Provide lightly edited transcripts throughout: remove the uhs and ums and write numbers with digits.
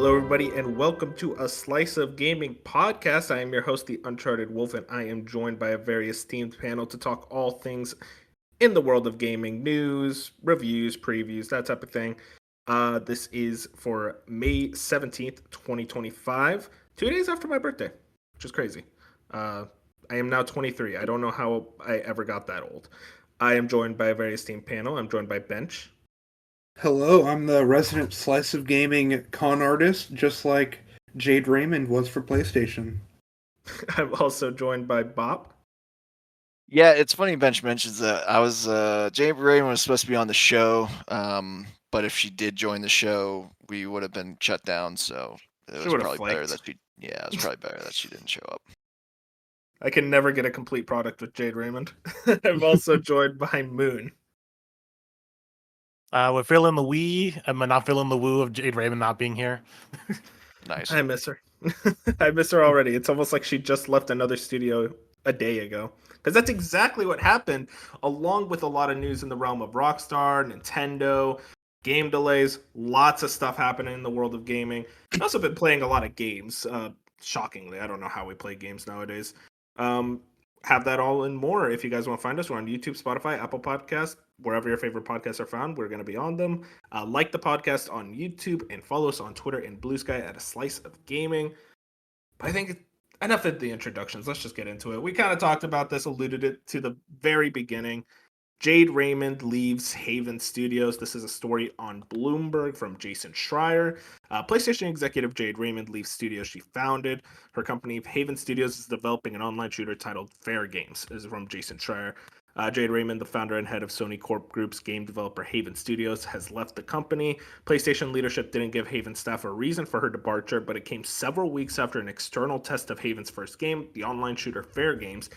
Hello, everybody, and welcome to a Slice of Gaming podcast. I am your host, the Uncharted Wolf, and I am joined by a very esteemed panel to talk all things in the world of gaming news, reviews, previews, that type of thing. This is for May 17th, 2025, 2 days after my birthday, which is crazy. I am now 23. I don't know how I ever got that old. I am joined by a very esteemed panel. I'm joined by Bench. Hello, I'm the resident Slice of Gaming con artist, just like Jade Raymond was for PlayStation. I'm also joined by Bop. Yeah, it's funny Bench mentions that. Jade Raymond was supposed to be on the show, but if she did join the show, we would have been shut down, so it was probably better that she didn't show up. I can never get a complete product with Jade Raymond. I'm also joined by Moon. We're feeling the wee, and we're not feeling the woo of Jade Raymond not being here. Nice. I miss her. I miss her already. It's almost like she just left another studio a day ago. Because that's exactly what happened, along with a lot of news in the realm of Rockstar, Nintendo, game delays, lots of stuff happening in the world of gaming. I've also been playing a lot of games. Shockingly, I don't know how we play games nowadays. Have that all and more. If you guys want to find us, we're on YouTube, Spotify, Apple Podcasts, wherever your favorite podcasts are found. We're going to be on them. Like the podcast on YouTube and follow us on Twitter and Blue Sky at A Slice of Gaming. But I think enough of the introductions. Let's just get into it. We kind of talked about this, alluded it to the very beginning. Jade Raymond leaves Haven Studios. This is a story on Bloomberg from Jason Schreier. PlayStation executive Jade Raymond leaves studios she founded. Her company, Haven Studios, is developing an online shooter titled Fairgames. This is from Jason Schreier. Jade Raymond, the founder and head of Sony Corp Group's game developer Haven Studios, has left the company. PlayStation leadership didn't give Haven staff a reason for her departure, but it came several weeks after an external test of Haven's first game, the online shooter Fairgames,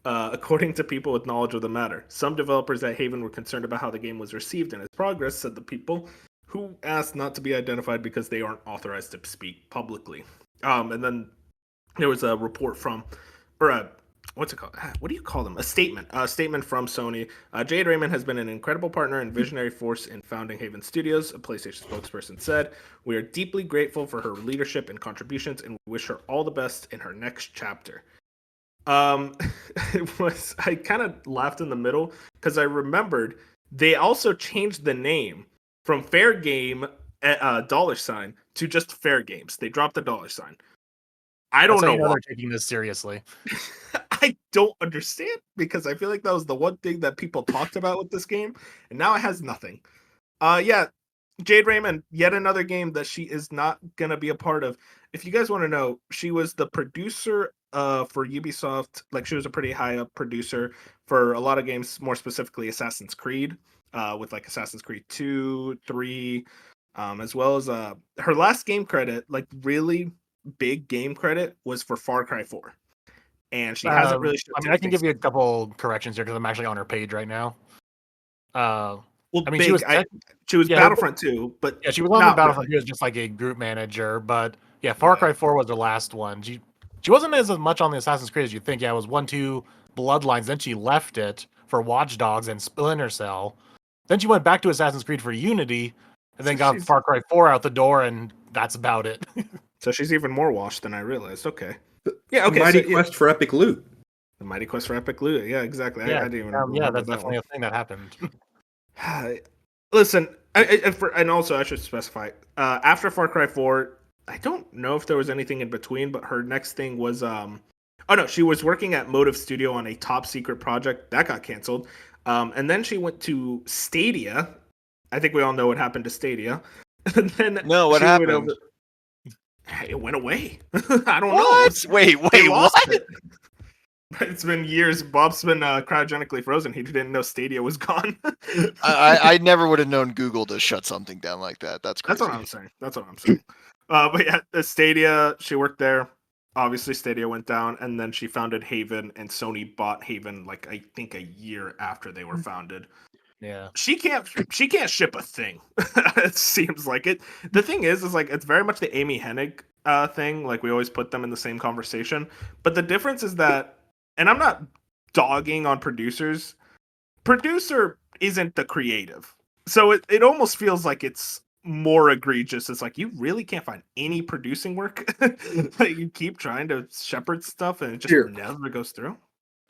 according to people with knowledge of the matter. Some developers at Haven were concerned about how the game was received and its progress, said the people, who asked not to be identified because they aren't authorized to speak publicly. And then there was a report from, what's it called? What do you call them? A statement from Sony. Jade Raymond has been an incredible partner and visionary force in founding Haven Studios, a PlayStation spokesperson said. We are deeply grateful for her leadership and contributions and wish her all the best in her next chapter. I kind of laughed in the middle because I remembered they also changed the name from Fairgame $sign to just Fairgames. They dropped the $sign. I don't know why they're taking this seriously. I don't understand, because I feel like that was the one thing that people talked about with this game, and now it has nothing. Jade Raymond, yet another game that she is not going to be a part of. If you guys want to know, she was the producer for Ubisoft. Like, she was a pretty high up producer for a lot of games, more specifically Assassin's Creed, with like Assassin's Creed 2, 3, as well as her last game credit, like really big game credit, was for Far Cry 4. And she hasn't really. I can give you a couple corrections here because I'm actually on her page right now. She was Battlefront 2, but yeah, she was on the Battlefront 2 as just like a group manager. But yeah, Far Cry 4 was the last one. She wasn't as much on the Assassin's Creed as you think. Yeah, it was 1, 2 Bloodlines. Then she left it for Watch Dogs and Splinter Cell. Then she went back to Assassin's Creed for Unity, and then got Far Cry 4 out the door, and that's about it. So she's even more washed than I realized. Okay. Yeah, okay. Mighty Quest for Epic Loot. The Mighty Quest for Epic Loot. Yeah, exactly. Yeah, I didn't even that's definitely a thing that happened. Listen, and also I should specify, after Far Cry 4, I don't know if there was anything in between, but her next thing was, she was working at Motive Studio on a top secret project that got canceled. And then she went to Stadia. I think we all know what happened to Stadia. And then what happened? It went away. I don't know. Wait, what? It's been years. Bob's been cryogenically frozen. He didn't know Stadia was gone. I never would have known Google to shut something down like that. That's crazy. That's what I'm saying. But yeah, the Stadia, she worked there. Obviously, Stadia went down, and then she founded Haven, and Sony bought Haven, like, I think a year after they were founded. Yeah, she can't ship a thing. It seems like it. The thing is like, it's very much the Amy Hennig thing. Like, we always put them in the same conversation, but the difference is that, and I'm not dogging on producers. Producer isn't the creative, so it almost feels like it's more egregious. It's like you really can't find any producing work. Like you keep trying to shepherd stuff and it just never goes through.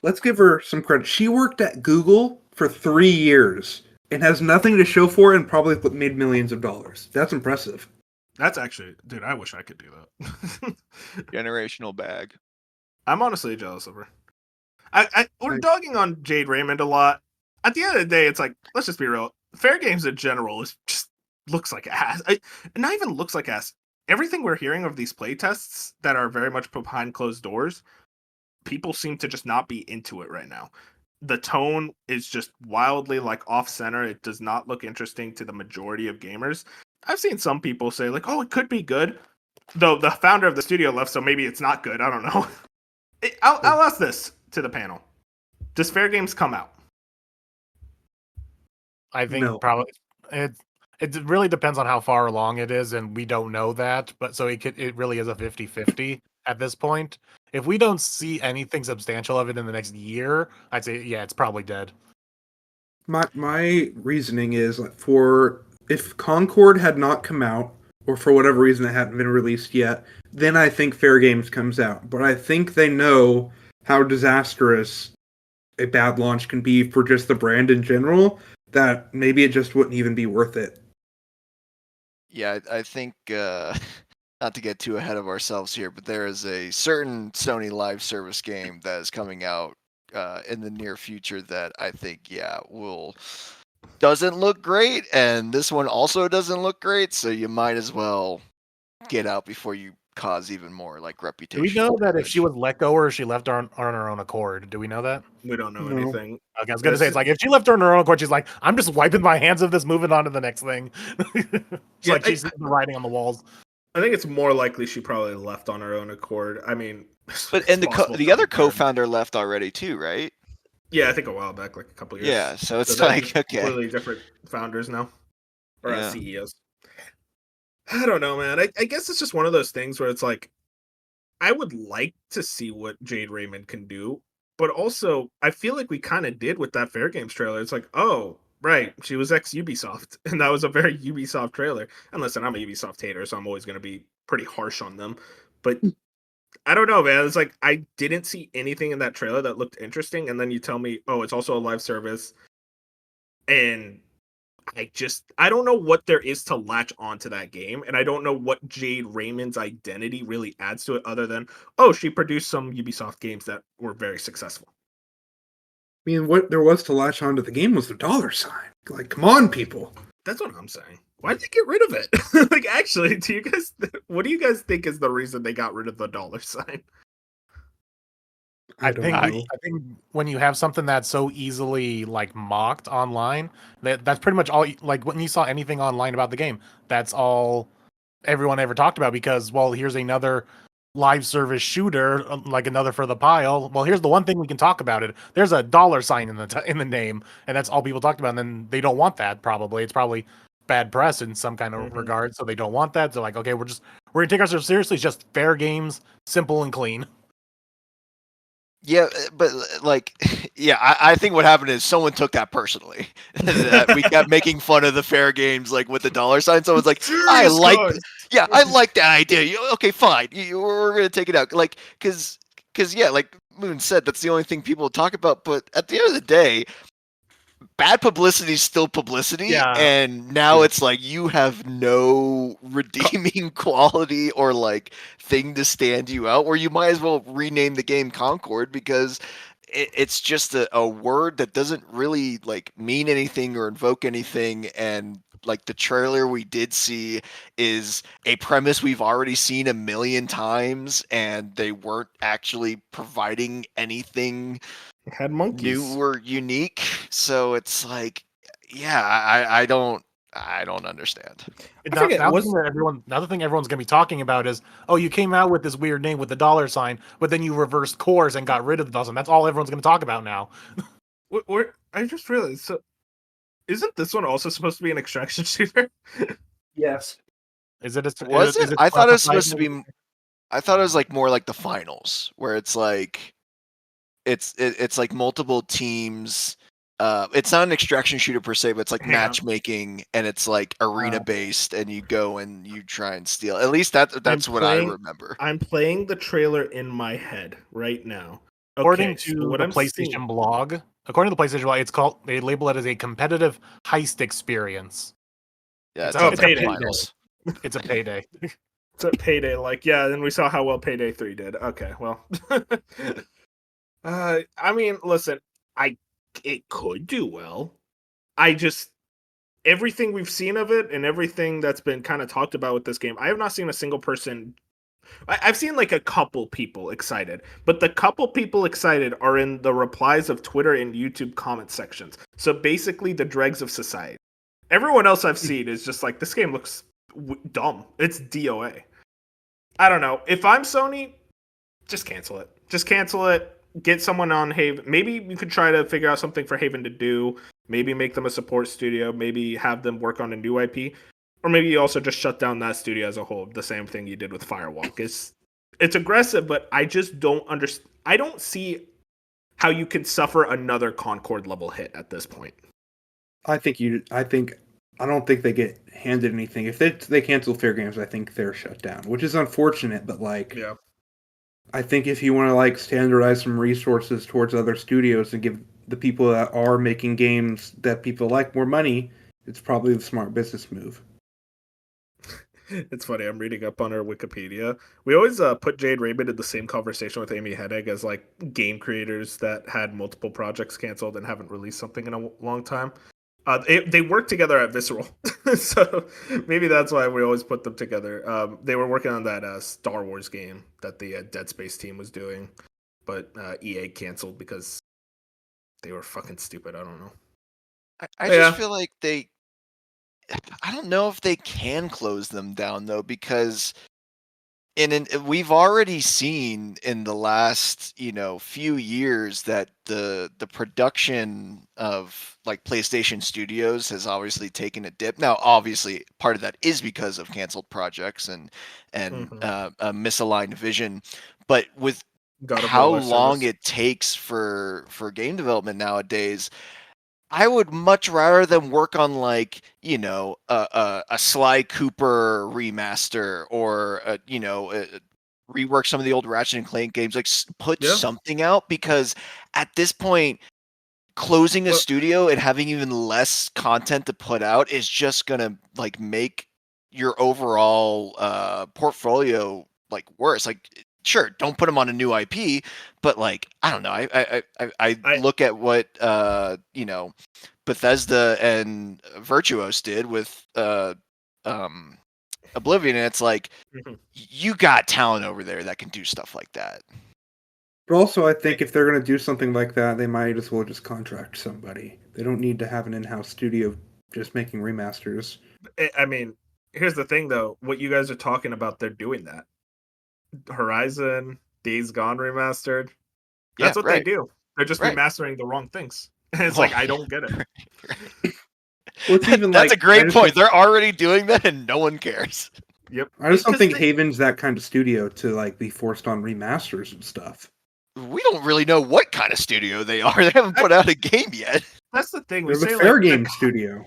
Let's give her some credit. She worked at Google for 3 years and has nothing to show for it and probably made millions of dollars. That's impressive. That's actually, dude, I wish I could do that. Generational bag. I'm honestly jealous of her. We're dogging on Jade Raymond a lot. At the end of the day, it's like, let's just be real. Fairgames in general is just looks like ass. Not even looks like ass. Everything we're hearing of these playtests that are very much behind closed doors, people seem to just not be into it right now. The tone is just wildly like off center. It does not look interesting to the majority of gamers. I've seen some people say like, oh, it could be good. Though the founder of the studio left, so maybe it's not good. I don't know. I'll ask this to the panel. Does Fairgames come out? I think probably it really depends on how far along it is, and we don't know that. But so it really is a 50-50 at this point. If we don't see anything substantial of it in the next year, I'd say yeah, it's probably dead. My reasoning is for if Concord had not come out, or for whatever reason it hadn't been released yet, then I think Fairgames comes out. But I think they know how disastrous a bad launch can be for just the brand in general, that maybe it just wouldn't even be worth it. Yeah, I think, not to get too ahead of ourselves here, but there is a certain Sony live service game that is coming out in the near future that I think, doesn't look great, and this one also doesn't look great, so you might as well get out before you cause even more like reputation. Do we know that if she was let go or she left on her own accord? Do we know that? We don't know anything. Okay, I was gonna say it's like if she left on her own accord, she's like, I'm just wiping my hands of this, moving on to the next thing. She's writing on the walls. I think it's more likely she probably left on her own accord. I mean, but and the other co-founder left already too, right? Yeah, I think a while back, like a couple years. Yeah, so it's like okay, completely different founders now, or CEOs. I don't know, man. I guess it's just one of those things where it's like, I would like to see what Jade Raymond can do, but also I feel like we kind of did with that Fairgames trailer. It's like, oh, right, she was ex-Ubisoft, and that was a very Ubisoft trailer. And listen, I'm a Ubisoft hater, so I'm always going to be pretty harsh on them. But I don't know, man. It's like I didn't see anything in that trailer that looked interesting, and then you tell me, oh, it's also a live service, and I don't know what there is to latch onto that game, and I don't know what Jade Raymond's identity really adds to it other than, oh, she produced some Ubisoft games that were very successful. I mean, what there was to latch onto the game was the dollar sign. Like, come on, people. That's what I'm saying. Why did they get rid of it? Like, actually, what do you guys think is the reason they got rid of the dollar sign? I think when you have something that's so easily like mocked online, that's pretty much all. Like when you saw anything online about the game, that's all everyone ever talked about. Because here's another live service shooter, like another for the pile. Well, here's the one thing we can talk about it. There's a dollar sign in the name, and that's all people talked about. And then they don't want that. Probably it's probably bad press in some kind of regard, so they don't want that. So like, okay, we're gonna take ourselves seriously. It's just Fairgames, simple and clean. Yeah, but like, I think what happened is someone took that personally. We kept making fun of the Fairgames, like with the dollar sign. Someone's like, I like that idea. Okay, fine. We're gonna take it out, like, because like Moon said, that's the only thing people talk about. But at the end of the day, bad publicity is still publicity, and now it's like you have no redeeming quality or like thing to stand you out, where you might as well rename the game Concord, because it's just a word that doesn't really like mean anything or invoke anything. And like the trailer we did see is a premise we've already seen a million times, and they weren't actually providing anything had monkeys new or unique. So it's like, I don't understand. Another thing everyone's gonna be talking about is, oh, you came out with this weird name with the dollar sign, but then you reversed cores and got rid of the dollar sign. That's all everyone's gonna talk about now. I just realized, so isn't this one also supposed to be an extraction shooter? Yes. Is it? I thought it was supposed to be. I thought it was like more like the finals, where it's like it's like multiple teams it's not an extraction shooter per se, but it's like Hang on. matchmaking, and it's like arena based, and you go and you try and steal. At least that's what I remember. I'm playing the trailer in my head right now. According Okay, to so what the I'm PlayStation seeing, blog, it's called. They label it as a competitive heist experience. Yeah, It's it's a payday. finals. It's a payday. It's a payday. Like, yeah, then we saw how well Payday 3 did. Okay, well, I mean, listen, it could do well. I just everything we've seen of it and everything that's been kind of talked about with this game, I have not seen a single person. I've seen like a couple people excited, but the couple people excited are in the replies of Twitter and YouTube comment sections. So basically, the dregs of society. Everyone else I've seen is just like, this game looks dumb. It's DOA. I don't know. If I'm Sony, just cancel it. Just cancel it. Get someone on Haven. Maybe you could try to figure out something for Haven to do. Maybe make them a support studio. Maybe have them work on a new IP. Or maybe you also just shut down that studio as a whole. The same thing you did with Firewalk. It's aggressive, but I just don't understand. I don't see how you could suffer another Concord level hit at this point. I don't think they get handed anything. If they cancel Fairgames, I think they're shut down, which is unfortunate, but yeah. I think if you want to standardize some resources towards other studios and give the people that are making games that people like more money, it's probably the smart business move. It's funny. I'm reading up on her Wikipedia. We always put Jade Raymond in the same conversation with Amy Hennig as game creators that had multiple projects canceled and haven't released something in a long time. They worked together at Visceral, so maybe that's why we always put them together. They were working on that Star Wars game that the Dead Space team was doing, but EA canceled because they were fucking stupid. I don't know. I just feel like I don't know if they can close them down though, because we've already seen in the last few years that the production of PlayStation Studios has obviously taken a dip. Now, obviously, part of that is because of canceled projects and a misaligned vision, but with how long it takes for game development nowadays, I would much rather them work on a Sly Cooper remaster or rework some of the old Ratchet and Clank games, put something out, because at this point, closing a studio and having even less content to put out is just gonna make your overall portfolio worse. Sure, don't put them on a new IP, but I don't know. I look at what Bethesda and Virtuos did with Oblivion, and it's you got talent over there that can do stuff like that. But also, I think if they're going to do something like that, they might as well just contract somebody. They don't need to have an in-house studio just making remasters. I mean, here's the thing, though. What you guys are talking about, they're doing that. Horizon, Days Gone remastered. That's what they do. They're just remastering the wrong things. And it's I don't get it. Well, it's even that's a great point. They're already doing that and no one cares. Yep. I just don't think Haven's that kind of studio to be forced on remasters and stuff. We don't really know what kind of studio they are. They haven't put out a game yet. That's the thing. They're the Fairgame studio.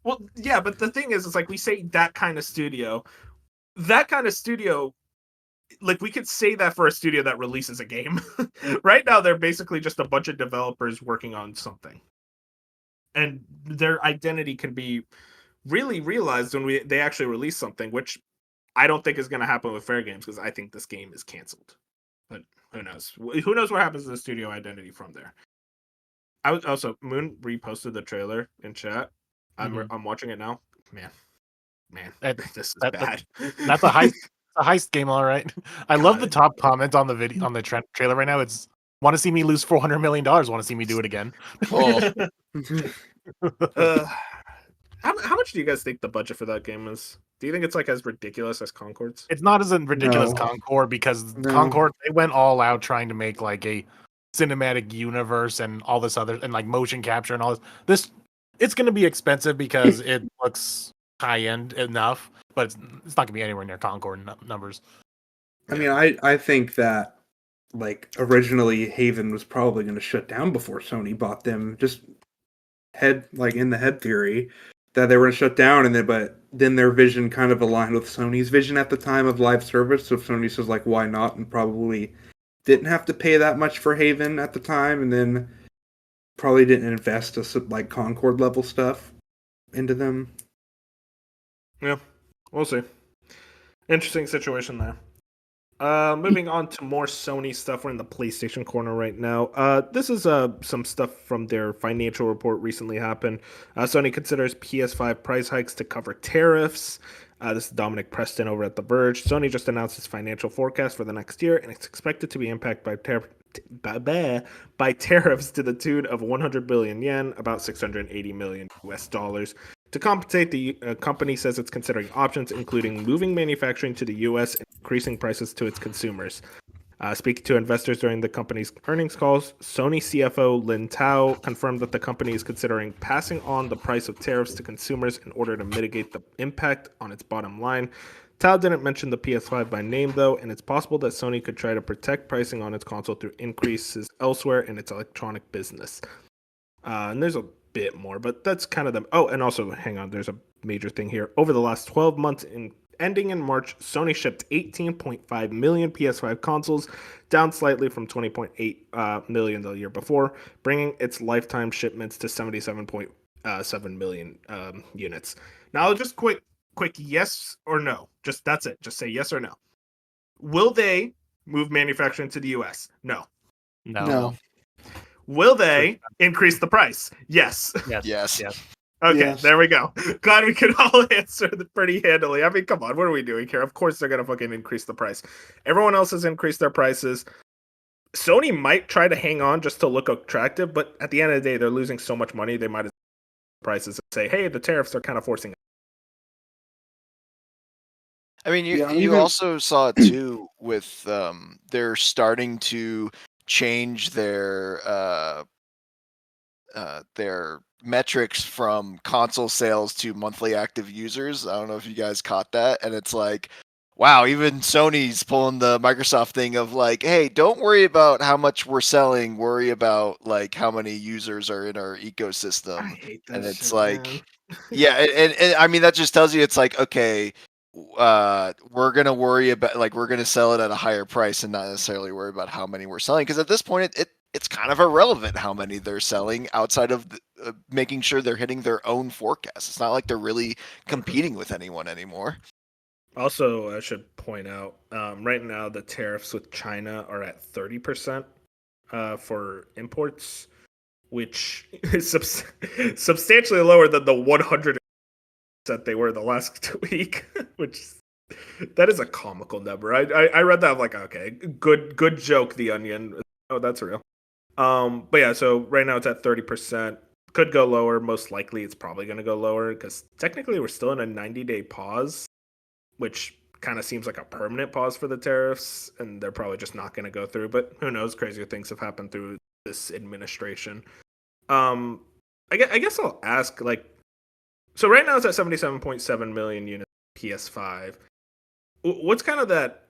Well, yeah, but the thing is, we say that kind of studio. That kind of studio, we could say that for a studio that releases a game. Right now, they're basically just a bunch of developers working on something. And their identity can be really realized when they actually release something, which I don't think is going to happen with Fairgames, because I think this game is canceled. But who knows? Who knows what happens to the studio identity from there? Moon reposted the trailer in chat. I'm watching it now. Man, this is bad. That's a heist game, all right. I love the top comment on the video on the trailer right now. It's want to see me lose $400 million. Want to see me do it again? Oh. How much do you guys think the budget for that game is? Do you think it's as ridiculous as Concord's? It's not as ridiculous as Concord, because Concord, they went all out trying to make a cinematic universe and all this other, and motion capture and all this. It's going to be expensive because it looks high end enough, but it's not going to be anywhere near Concord numbers. I mean, I think that originally Haven was probably going to shut down before Sony bought them, just in the head theory that they were going to shut down, but then their vision kind of aligned with Sony's vision at the time of live service. So Sony says like, why not? And probably didn't have to pay that much for Haven at the time, and then probably didn't invest like Concord level stuff into them. Yeah, we'll see. Interesting situation there. Moving on to more Sony stuff. We're in the PlayStation corner right now. This is some stuff from their financial report recently happened. Sony considers PS5 price hikes to cover tariffs. This is Dominic Preston over at The Verge. Sony just announced its financial forecast for the next year, and it's expected to be impacted by tariffs to the tune of 100 billion yen, about $680 million US. To compensate, the company says it's considering options, including moving manufacturing to the U.S. and increasing prices to its consumers. Speaking to investors during the company's earnings calls, Sony CFO Lin Tao confirmed that the company is considering passing on the price of tariffs to consumers in order to mitigate the impact on its bottom line. Tao didn't mention the PS5 by name, though, and it's possible that Sony could try to protect pricing on its console through increases elsewhere in its electronic business. And there's a bit more, but that's kind of them. Oh, and also, hang on, there's a major thing here. Over the last 12 months, ending in March, Sony shipped 18.5 million PS5 consoles, down slightly from 20.8 million the year before, bringing its lifetime shipments to 77.7 million units. Now, just quick yes or no. Just that's it. Just say yes or no. Will they move manufacturing to the US? No. Will they increase the price? Yes. Yes. Okay, Yes. There we go. Glad we could all answer pretty handily. I mean, come on, what are we doing here? Of course they're going to fucking increase the price. Everyone else has increased their prices. Sony might try to hang on just to look attractive, but at the end of the day, they're losing so much money, they might as well prices and say, hey, the tariffs are kind of forcing it. I mean, you also saw it too with they're starting to change their metrics from console sales to monthly active users. I don't know if you guys caught that, and it's like, wow, even Sony's pulling the Microsoft thing of like, hey, don't worry about how much we're selling, worry about like how many users are in our ecosystem. I hate that And it's shit, like, man. yeah, and I mean that just tells you it's like, okay, we're gonna worry about like we're gonna sell it at a higher price and not necessarily worry about how many we're selling, because at this point it's kind of irrelevant how many they're selling outside of making sure they're hitting their own forecast. It's not like they're really competing with anyone anymore. Also, I should point out, right now the tariffs with China are at 30% for imports, which is substantially lower than the 100% that they were the last week, which that is a comical number. I read that, I'm like, okay, good joke, The Onion. Oh, that's real. But yeah, so right now it's at 30%. Could go lower. Most likely it's probably going to go lower because technically we're still in a 90-day pause, which kind of seems like a permanent pause for the tariffs, and they're probably just not going to go through. But who knows? Crazier things have happened through this administration. I guess I'll ask, like, so right now it's at 77.7 million units PS5. What's kind of that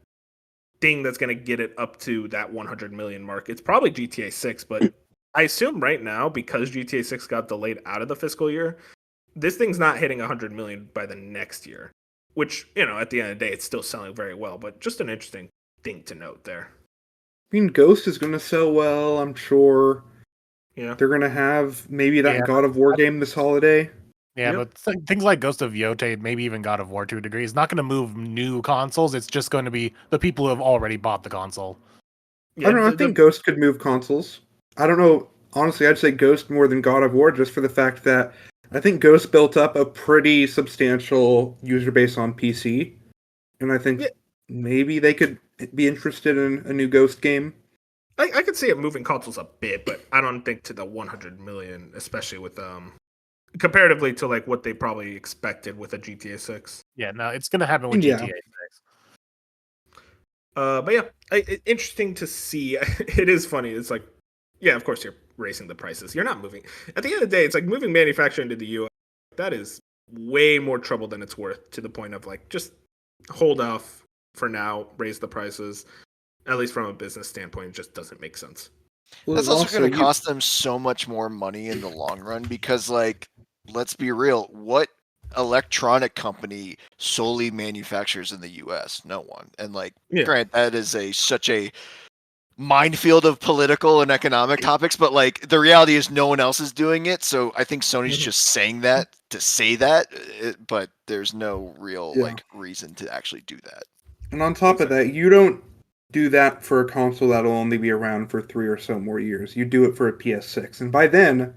thing that's going to get it up to that 100 million mark? It's probably GTA 6, but I assume right now, because GTA 6 got delayed out of the fiscal year, this thing's not hitting 100 million by the next year, which, you know, at the end of the day, it's still selling very well, but just an interesting thing to note there. I mean, Ghost is going to sell well, I'm sure. Yeah. They're going to have maybe that God of War game this holiday. Yeah, Yep. but things like Ghost of Yotei, maybe even God of War to a degree, is not going to move new consoles. It's just going to be the people who have already bought the console. Yeah, I don't know. I think Ghost could move consoles. I don't know. Honestly, I'd say Ghost more than God of War, just for the fact that I think Ghost built up a pretty substantial user base on PC, and I think maybe they could be interested in a new Ghost game. I could see it moving consoles a bit, but I don't think to the 100 million, especially with comparatively to like what they probably expected with a GTA 6. Yeah, no, it's going to happen with GTA 6. But yeah, interesting to see. It is funny. It's like, yeah, of course you're raising the prices. You're not moving. At the end of the day, it's like moving manufacturing to the US. That is way more trouble than it's worth, to the point of like, just hold off for now, raise the prices. At least from a business standpoint, it just doesn't make sense. Well, That's also going to you- cost them so much more money in the long run because, like, let's be real, what electronic company solely manufactures in the U.S.? No one. And, like, granted, that is such a minefield of political and economic topics, but, like, the reality is no one else is doing it. So I think Sony's just saying that to say that, but there's no real like reason to actually do that. And on top of that, you don't do that for a console that'll only be around for 3 or so more years. You do it for a PS6, and by then,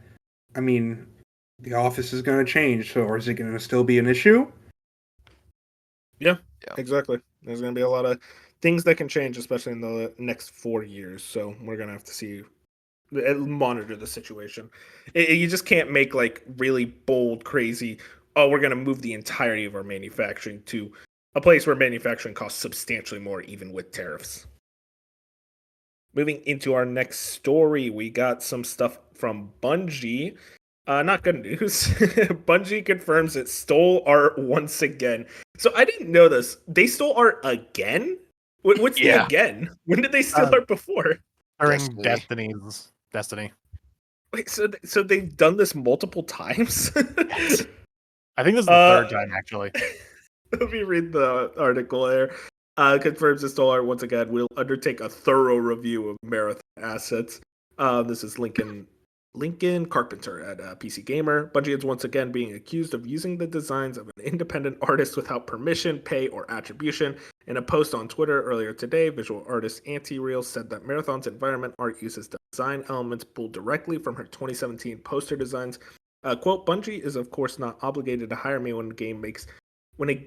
I mean, the Office is going to change. So, is it going to still be an issue? Yeah, exactly. There's going to be a lot of things that can change, especially in the next 4 years. So we're going to have to see, monitor the situation. You just can't make like really bold, crazy, oh, we're going to move the entirety of our manufacturing to a place where manufacturing costs substantially more, even with tariffs. Moving into our next story, we got some stuff from Bungie. Not good news. Bungie confirms it stole art once again. So I didn't know this. They stole art again? What's the again? When did they steal art before? During Destiny. Wait, so they've done this multiple times? Yes. I think this is the third time, actually. Let me read the article here. Confirms the stole art once again. We'll undertake a thorough review of Marathon assets. This is Lincoln Carpenter at PC Gamer. Bungie is once again being accused of using the designs of an independent artist without permission, pay, or attribution. In a post on Twitter earlier today, visual artist Anti-Real said that Marathon's environment art uses design elements pulled directly from her 2017 poster designs. Quote, Bungie is of course not obligated to hire me when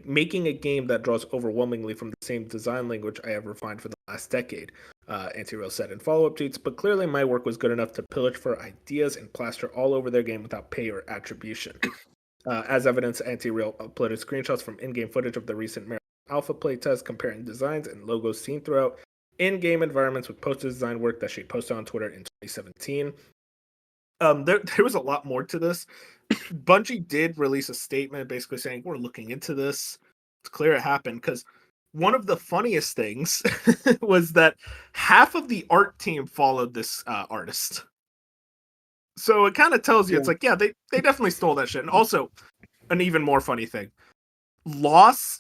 making a game that draws overwhelmingly from the same design language I have refined for the last decade, Anti-Real said in follow-up tweets, but clearly my work was good enough to pillage for ideas and plaster all over their game without pay or attribution. As evidence, Anti-Real uploaded screenshots from in-game footage of the recent Marathon Alpha playtest comparing designs and logos seen throughout in-game environments with poster design work that she posted on Twitter in 2017. There was a lot more to this. Bungie did release a statement basically saying, we're looking into this. It's clear it happened, because one of the funniest things was that half of the art team followed this artist. So it kind of tells you, it's like, yeah, they definitely stole that shit. And also, an even more funny thing,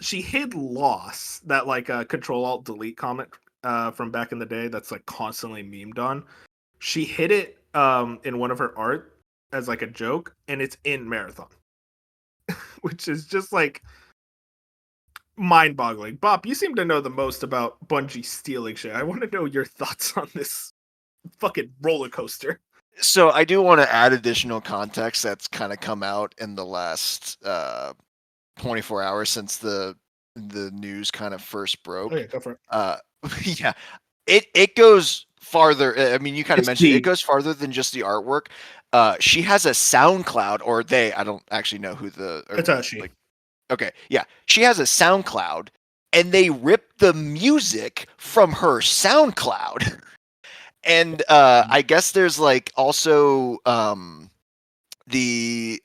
she hid Loss, that like Control-Alt-Delete comic from back in the day that's like constantly memed on. She hid it in one of her art as like a joke, and it's in Marathon. Which is just like mind-boggling. Bob, you seem to know the most about Bungie stealing shit. I want to know your thoughts on this fucking roller coaster. So I do want to add additional context that's kind of come out in the last 24 hours since the news kind of first broke. Oh yeah, go for it. Yeah, it goes farther. I mean, you kind of mentioned it goes farther than just the artwork. She has a SoundCloud, or I don't actually know who the. It's she. Okay, yeah, she has a SoundCloud, and they ripped the music from her SoundCloud. And I guess there's like also the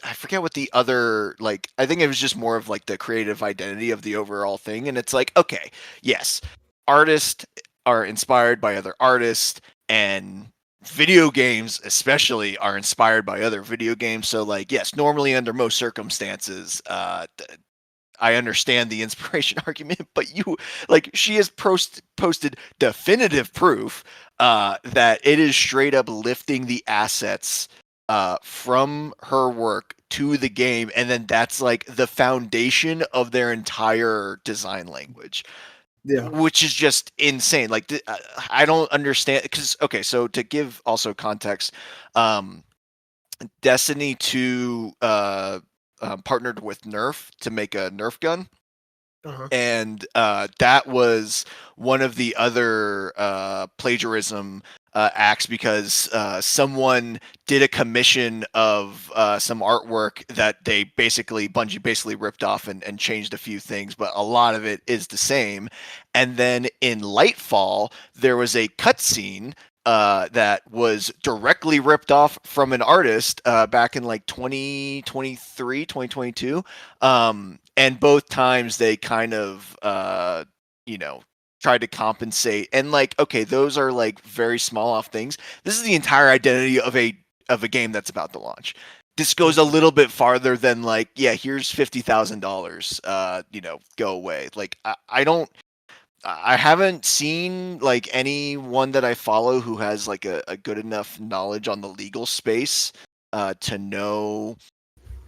I forget what the other, like, I think it was just more of like the creative identity of the overall thing. And it's like, okay, yes, artists are inspired by other artists, and video games especially are inspired by other video games. So like, yes, normally under most circumstances, I understand the inspiration argument, but she has posted definitive proof that it is straight up lifting the assets from her work to the game, and then that's like the foundation of their entire design language. Yeah, which is just insane. Like, I don't understand, because okay, so to give also context, Destiny 2 partnered with Nerf to make a Nerf gun. Uh-huh. And that was one of the other plagiarism acts, because someone did a commission of some artwork that Bungie basically ripped off and changed a few things, but a lot of it is the same. And then in Lightfall, there was a cutscene that was directly ripped off from an artist back in like 2023, 2022. And both times they kind of, tried to compensate. And like, okay, those are like very small off things. This is the entire identity of a game that's about to launch. This goes a little bit farther than like, yeah, here's $50,000. Go away. Like I haven't seen like anyone that I follow who has like a good enough knowledge on the legal space to know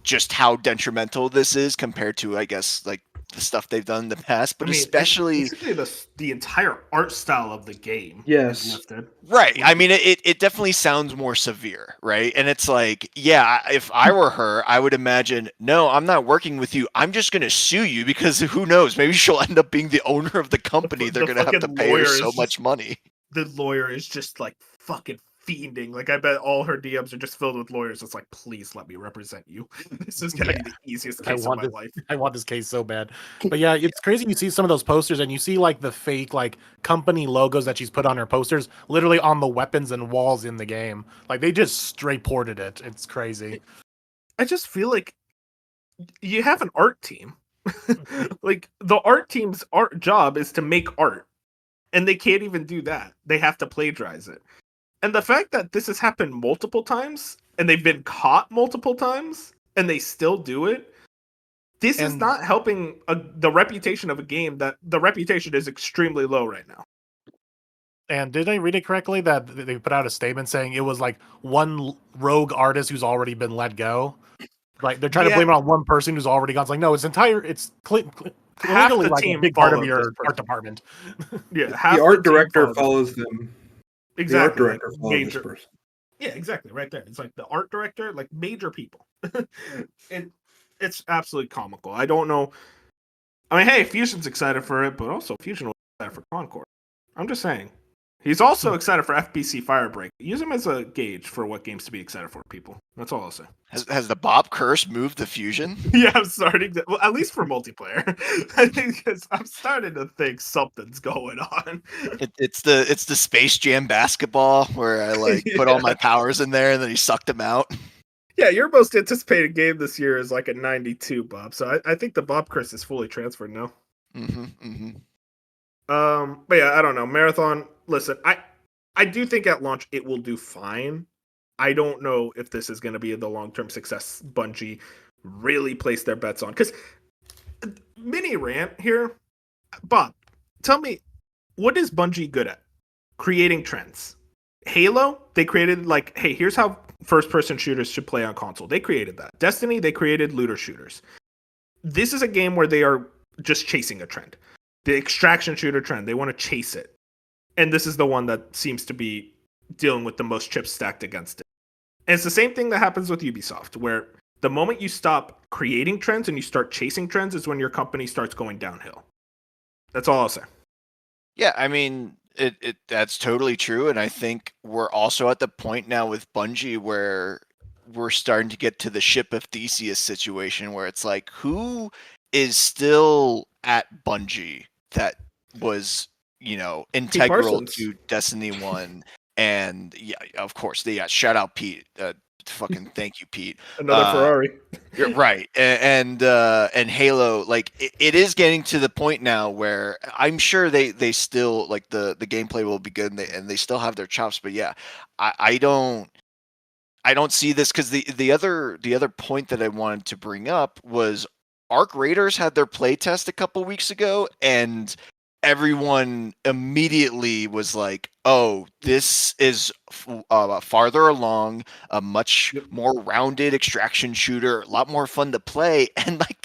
just how detrimental this is compared to, I guess, like the stuff they've done in the past, but especially the entire art style of the game is lifted. Right. I mean, it definitely sounds more severe, right? And it's like, yeah, if I were her, I would imagine, no, I'm not working with you. I'm just going to sue you because who knows? Maybe she'll end up being the owner of the company. They're going to have to pay her so much money. The lawyer is just like fucking fiending. Like, I bet all her DMs are just filled with lawyers. It's like, please let me represent you. This is gonna be the easiest case of my life. I want this case so bad. But yeah, it's crazy. You see some of those posters, and you see like the fake like company logos that she's put on her posters, literally on the weapons and walls in the game. Like they just straight ported it. It's crazy. I just feel like you have an art team. Like the art team's art job is to make art, and they can't even do that. They have to plagiarize it. And the fact that this has happened multiple times, and they've been caught multiple times, and they still do it, this is not helping the reputation of a game. That the reputation is extremely low right now. And did I read it correctly that they put out a statement saying it was like one rogue artist who's already been let go? Like they're trying to blame it on one person who's already gone. It's like, no, it's legally like a big part of your art department. Yeah, the art director follows them. Exactly. The art director follows this person. Yeah, exactly. Right there. It's like the art director, like major people. And it's absolutely comical. I don't know. I mean, hey, Fusion's excited for it, but also Fusion was excited for Concord. I'm just saying. He's also excited for FBC Firebreak. Use him as a gauge for what games to be excited for, people. That's all I'll say. Has the Bob curse moved the Fusion? Yeah, I'm starting to. Well, at least for multiplayer. I think I'm starting to think something's going on. It's the Space Jam basketball where I like put all my powers in there and then he sucked them out. Yeah, your most anticipated game this year is like a 92, Bob. So I think the Bob curse is fully transferred now. But yeah, I don't know. Marathon. Listen, I do think at launch it will do fine. I don't know if this is going to be the long-term success Bungie really place their bets on. Because mini rant here, Bob, tell me, what is Bungie good at? Creating trends. Halo, they created like, hey, here's how first-person shooters should play on console. They created that. Destiny, they created looter shooters. This is a game where they are just chasing a trend. The extraction shooter trend, they want to chase it. And this is the one that seems to be dealing with the most chips stacked against it. And it's the same thing that happens with Ubisoft, where the moment you stop creating trends and you start chasing trends is when your company starts going downhill. That's all I'll say. Yeah, I mean, that's totally true. And I think we're also at the point now with Bungie where we're starting to get to the ship of Theseus situation where it's like, who is still at Bungie that was, integral to Destiny 1? And yeah, of course, shout out Pete. Fucking thank you, Pete. Another Ferrari. You're right. And Halo, like it is getting to the point now where I'm sure they still like the gameplay will be good and they still have their chops. But yeah, I don't see this because the other point that I wanted to bring up was Arc Raiders had their playtest a couple weeks ago, and everyone immediately was like, oh, this is farther along, a much more rounded extraction shooter, a lot more fun to play. And like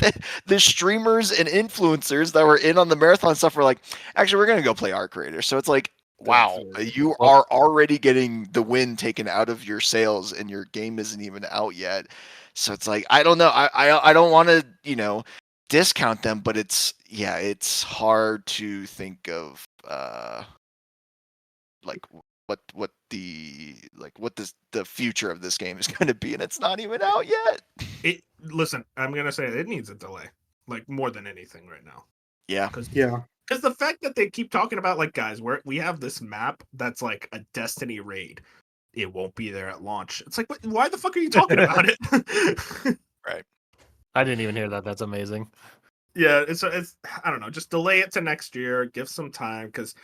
the streamers and influencers that were in on the marathon stuff were like, actually, we're going to go play Arc Raiders. So it's like, wow, you are already getting the wind taken out of your sails and your game isn't even out yet. So it's like, I don't know. I don't want to, discount them, but it's hard to think of what the future of this game is going to be, and it's not even out yet. Listen, I'm gonna say it needs a delay, like more than anything right now. Yeah, because the fact that they keep talking about like, guys, we have this map that's like a Destiny raid, it won't be there at launch. It's like, why the fuck are you talking about it? Right. I didn't even hear that. That's amazing. Yeah, it's I don't know, just delay it to next year, give some time because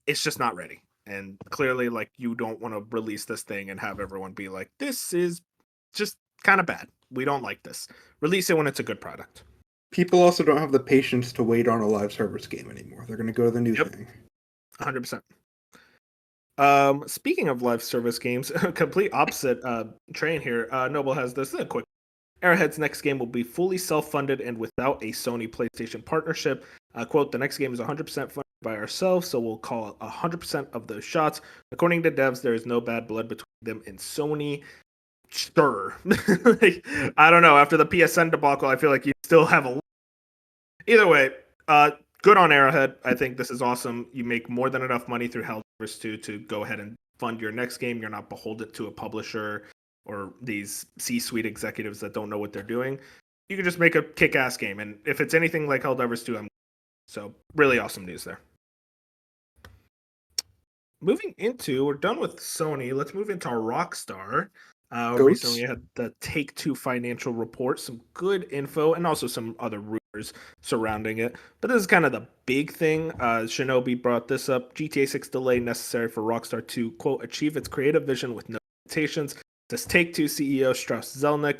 it's just not ready. And clearly, like, you don't want to release this thing and have everyone be like, this is just kind of bad. We don't like this. Release it when it's a good product. People also don't have the patience to wait on a live service game anymore. They're going to go to the new thing. 100%. Speaking of live service games, complete opposite train here. Noble has this. This is a quick. Arrowhead's next game will be fully self-funded and without a Sony PlayStation partnership. Quote, the next game is 100% funded by ourselves, so we'll call 100% of those shots. According to devs, there is no bad blood between them and Sony. Sure. Like, I don't know. After the PSN debacle, I feel like you still have a... Either way, good on Arrowhead. I think this is awesome. You make more than enough money through Helldivers 2 to go ahead and fund your next game. You're not beholden to a publisher or these C-suite executives that don't know what they're doing. You can just make a kick-ass game. And if it's anything like Helldivers 2, so really awesome news there. Moving into, we're done with Sony. Let's move into Rockstar. Recently had the Take-Two financial report, some good info, and also some other rumors surrounding it. But this is kind of the big thing. Shinobi brought this up. GTA 6 delay necessary for Rockstar to, quote, achieve its creative vision with no limitations. This Take-Two CEO Strauss Zelnick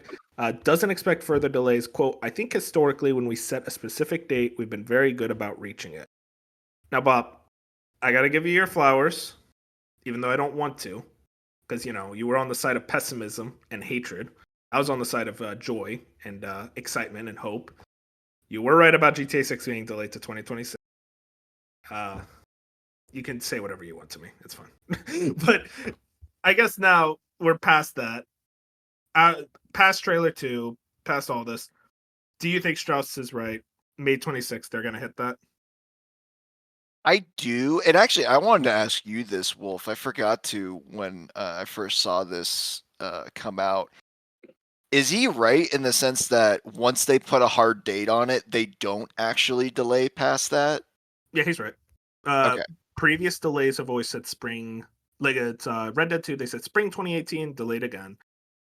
doesn't expect further delays. Quote, I think historically when we set a specific date, we've been very good about reaching it. Now, Bob, I got to give you your flowers, even though I don't want to. Because, you know, you were on the side of pessimism and hatred. I was on the side of joy and excitement and hope. You were right about GTA 6 being delayed to 2026. You can say whatever you want to me. It's fine. But I guess now we're past that. Past trailer 2, past all this. Do you think Strauss is right? May 26th, they're going to hit that? I do. And actually, I wanted to ask you this, Wolf. I forgot to when I first saw this come out. Is he right in the sense that once they put a hard date on it, they don't actually delay past that? Yeah, he's right. Okay. Previous delays have always said spring. Like it's Red Dead 2, they said spring 2018, delayed again.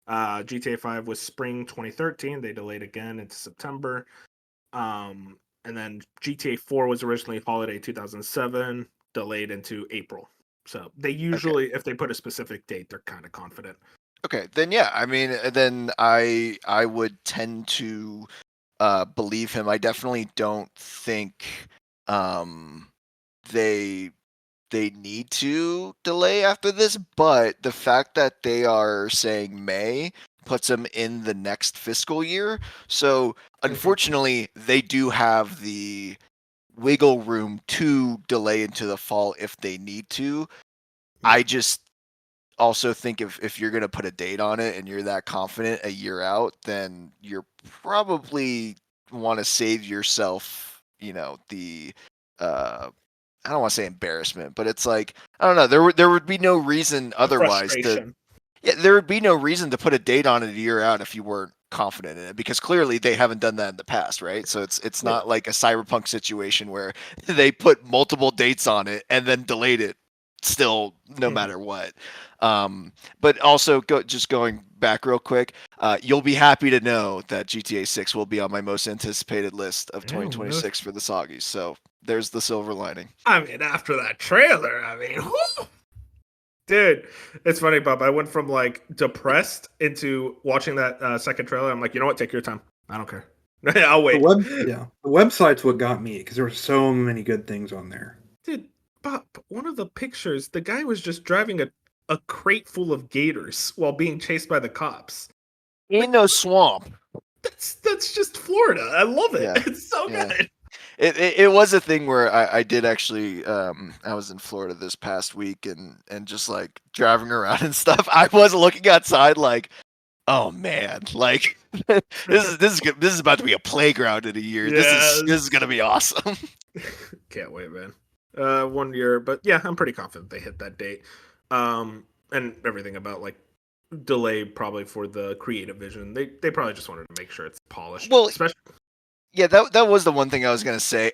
GTA 5 was spring 2013, they delayed again into September. And then GTA 4 was originally holiday 2007, delayed into April. So they usually, if they put a specific date, they're kind of confident. Okay, then yeah, I mean, then I would tend to believe him. I definitely don't think they need to delay after this, but the fact that they are saying May puts them in the next fiscal year. So unfortunately, they do have the wiggle room to delay into the fall if they need to. I just also think if you're going to put a date on it and you're that confident a year out, then you're probably want to save yourself, you know, the I don't want to say embarrassment, but it's like, I don't know, there would be no reason otherwise to there would be no reason to put a date on it a year out if you weren't confident in it, because clearly they haven't done that in the past, right? So it's not like a Cyberpunk situation where they put multiple dates on it and then delayed it still no matter what. But also just going back real quick, you'll be happy to know that GTA 6 will be on my most anticipated list of 2026 for the Soggies. So there's the silver lining. I mean, after that trailer, I mean, whoo! Dude, it's funny, Bob. I went from like depressed into watching that second trailer. I'm like, you know what? Take your time. I don't care. I'll wait. The website's what got me because there were so many good things on there. Dude, Bob, one of the pictures, the guy was just driving a crate full of gators while being chased by the cops. In no swamp. That's just Florida. I love it. Yeah. It's so good. It was a thing where I did actually I was in Florida this past week and just like driving around and stuff. I was looking outside like, oh man, like this is about to be a playground in a year. Yes. This is gonna be awesome. Can't wait, man. 1 year, but yeah, I'm pretty confident they hit that date. And everything about like delay probably for the creative vision. They probably just wanted to make sure it's polished. Well, especially. Yeah, that was the one thing I was gonna say.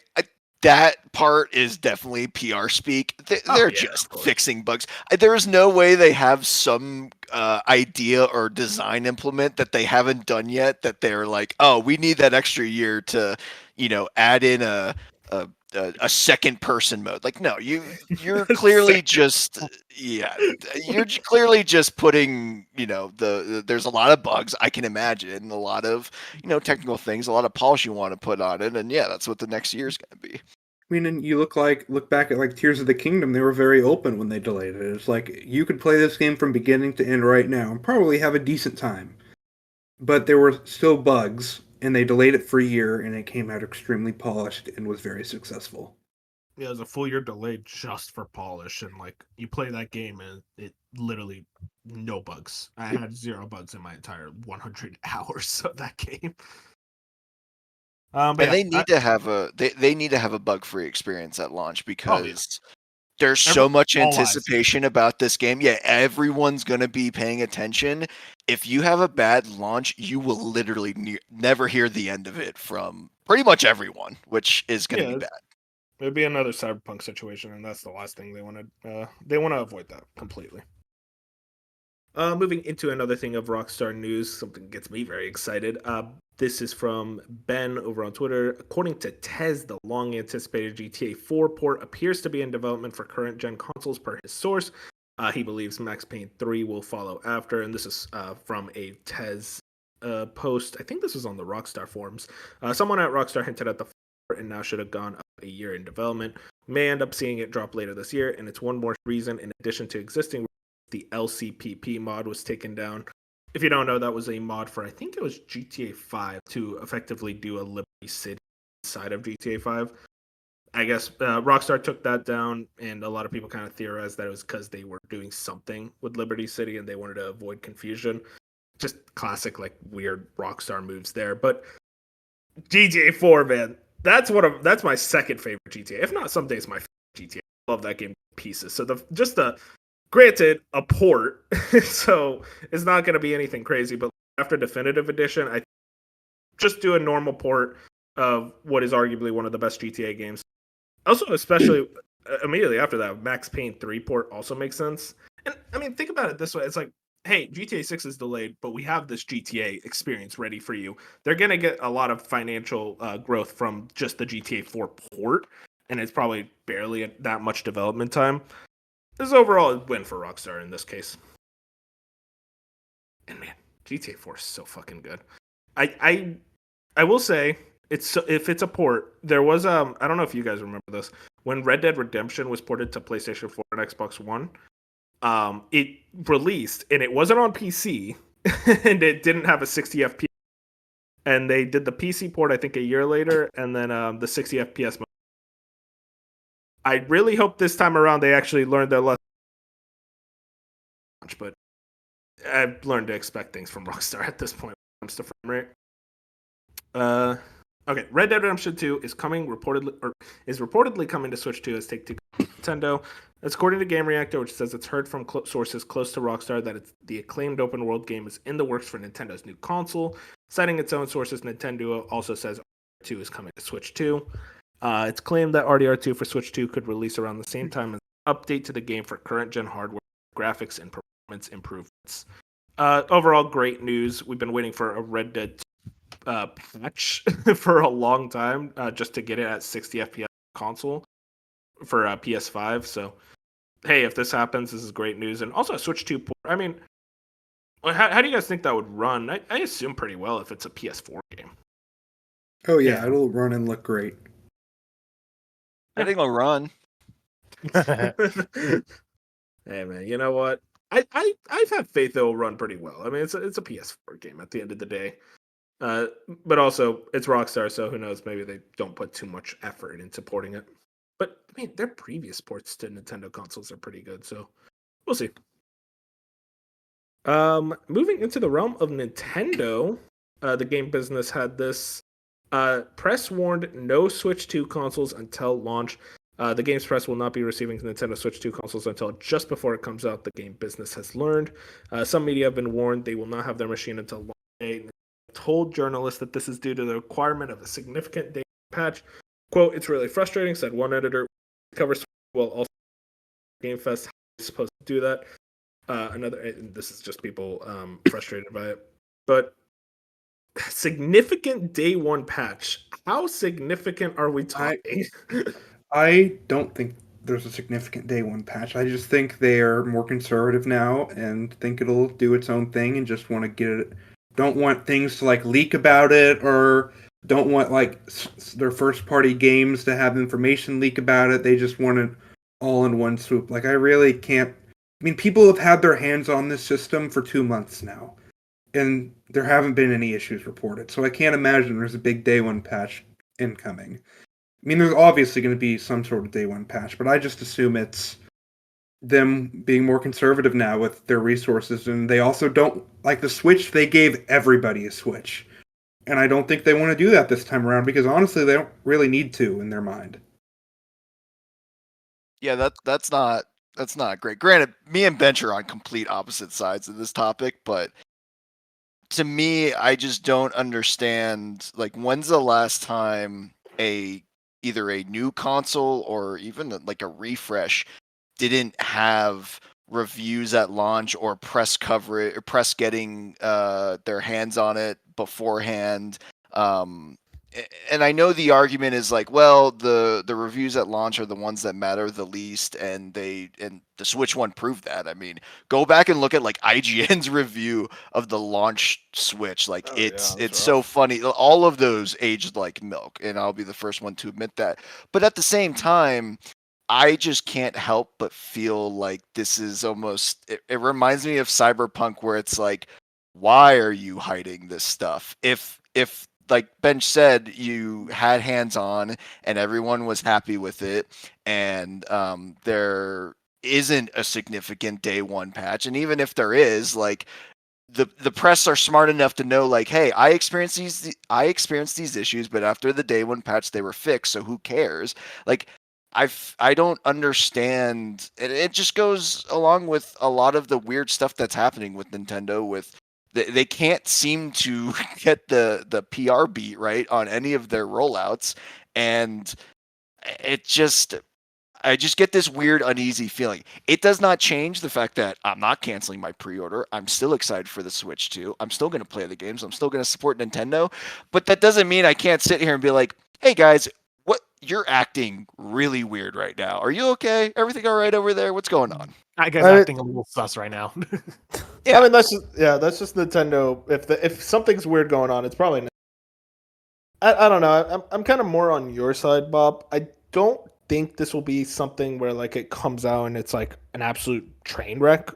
that part is definitely PR speak. They're yeah, just fixing bugs. There is no way they have some idea or design implement that they haven't done yet that they're like, oh, we need that extra year to, add in a second person mode. Like, no, you're clearly just you're clearly just putting, there's a lot of bugs, I can imagine, a lot of, technical things, a lot of polish you want to put on it, and yeah, that's what the next year is going to be. I mean, and you look back at like Tears of the Kingdom, they were very open when they delayed it. It's like you could play this game from beginning to end right now and probably have a decent time. But there were still bugs, and they delayed it for a year, and it came out extremely polished and was very successful. Yeah, it was a full year delay just for polish, and like you play that game and it literally no bugs. I had 0 bugs in my entire 100 hours of that game. And they need to have they need to have a bug-free experience at launch because there's so much anticipation about this game. Yeah, everyone's going to be paying attention. If you have a bad launch, you will literally never hear the end of it from pretty much everyone, which is going to be bad. It'd be another Cyberpunk situation, and that's the last thing they want to. They want to avoid that completely. Moving into another thing of Rockstar news, something gets me very excited. This is from Ben over on Twitter. According to Tez, the long-anticipated GTA 4 port appears to be in development for current-gen consoles per his source. He believes Max Payne 3 will follow after, and this is from a Tez post. I think this was on the Rockstar forums. Someone at Rockstar hinted at the port and now should have gone up a year in development. We may end up seeing it drop later this year, and it's one more reason, in addition to existing, the LCPP mod was taken down. If you don't know, that was a mod for, I think it was GTA 5 to effectively do a Liberty City inside of GTA 5. I guess Rockstar took that down, and a lot of people kind of theorized that it was because they were doing something with Liberty City and they wanted to avoid confusion. Just classic, like, weird Rockstar moves there. But GTA 4, man, that's my second favorite GTA. If not, some days my favorite GTA. I love that game pieces. So granted, a port, so it's not going to be anything crazy. But after Definitive Edition, I just do a normal port of what is arguably one of the best GTA games. Also, especially immediately after that, Max Payne 3 port also makes sense. And I mean, think about it this way: it's like, hey, GTA 6 is delayed, but we have this GTA experience ready for you. They're going to get a lot of financial growth from just the GTA 4 port, and it's probably barely that much development time. This is overall a win for Rockstar in this case. And man, GTA 4 is so fucking good. I will say, if it's a port, there was I don't know if you guys remember this, when Red Dead Redemption was ported to PlayStation 4 and Xbox One, it released and it wasn't on PC and it didn't have a 60 FPS. And they did the PC port, I think, a year later, and then the 60 FPS mode. I really hope this time around they actually learned their lesson. But I've learned to expect things from Rockstar at this point when it comes to frame rate. Okay, Red Dead Redemption 2 is reportedly coming to Switch 2 as Take-Two Nintendo. That's according to Game Reactor, which says it's heard from sources close to Rockstar that the acclaimed open world game is in the works for Nintendo's new console. Citing its own sources, Nintendo also says RDR 2 is coming to Switch 2. It's claimed that RDR 2 for Switch 2 could release around the same time as an update to the game for current-gen hardware, graphics, and performance improvements. Overall, great news. We've been waiting for a Red Dead patch for a long time just to get it at 60 FPS console for PS5. So, hey, if this happens, this is great news. And also a Switch 2 port. I mean, how do you guys think that would run? I assume pretty well if it's a PS4 game. Oh, yeah, it'll run and look great. I think it'll run. Hey, man, you know what? I've had faith it'll run pretty well. I mean, it's a PS4 game at the end of the day. But also, it's Rockstar, so who knows? Maybe they don't put too much effort into porting it. But, I mean, their previous ports to Nintendo consoles are pretty good, so we'll see. Moving into the realm of Nintendo, the game business had this. Press warned no Switch 2 consoles until launch. The game's press will not be receiving Nintendo Switch 2 consoles until just before it comes out, the game business has learned. Some media have been warned they will not have their machine until launch day. Told journalists that this is due to the requirement of a significant data patch Quote, "It's really frustrating," said one editor. Covers well also Game Fest. How are you supposed to do that? Another, this is just people frustrated by it. But significant day one patch. How significant are we talking? I don't think there's a significant day one patch. I just think they're more conservative now and think it'll do its own thing and just want to get it. Don't want things to like leak about it, or don't want like their first party games to have information leak about it. They just want it all in one swoop. Like I really can't. I mean, people have had their hands on this system for 2 months now, and there haven't been any issues reported. So I can't imagine there's a big day one patch incoming. I mean, there's obviously going to be some sort of day one patch, but I just assume it's them being more conservative now with their resources, and they also don't like the Switch. They gave everybody a Switch, and I don't think they want to do that this time around because honestly, they don't really need to in their mind. Yeah, that's not great. Granted, me and Bench are on complete opposite sides of this topic, but to me, I just don't understand. Like, when's the last time either a new console or even like a refresh didn't have reviews at launch or press coverage or press getting their hands on it beforehand? And I know the argument is like, well, the reviews at launch are the ones that matter the least, and the Switch one proved that. I mean, go back and look at like IGN's review of the launch Switch. Like it's so funny. All of those aged like milk, and I'll be the first one to admit that. But at the same time, I just can't help but feel like this is almost it reminds me of Cyberpunk, where it's like, why are you hiding this stuff? If like Bench said, you had hands on and everyone was happy with it, and there isn't a significant day one patch, and even if there is, like the press are smart enough to know, like, hey, I experienced these issues, but after the day one patch they were fixed, so who cares? Like, I don't understand. It just goes along with a lot of the weird stuff that's happening with Nintendo. With they can't seem to get the PR beat right on any of their rollouts, and it just I just get this weird uneasy feeling. It does not change the fact that I'm not canceling my pre-order. I'm still excited for the Switch 2. I'm still going to play the games. I'm still going to support Nintendo, but that doesn't mean I can't sit here and be like, "Hey guys, what you're acting really weird right now. Are you okay? Everything all right over there? What's going on?" That guy's acting a little sus right now. Yeah. I mean, that's just Nintendo. If something's weird going on, it's probably. I don't know. I'm kind of more on your side, Bob. I don't think this will be something where like it comes out and it's like an absolute train wreck.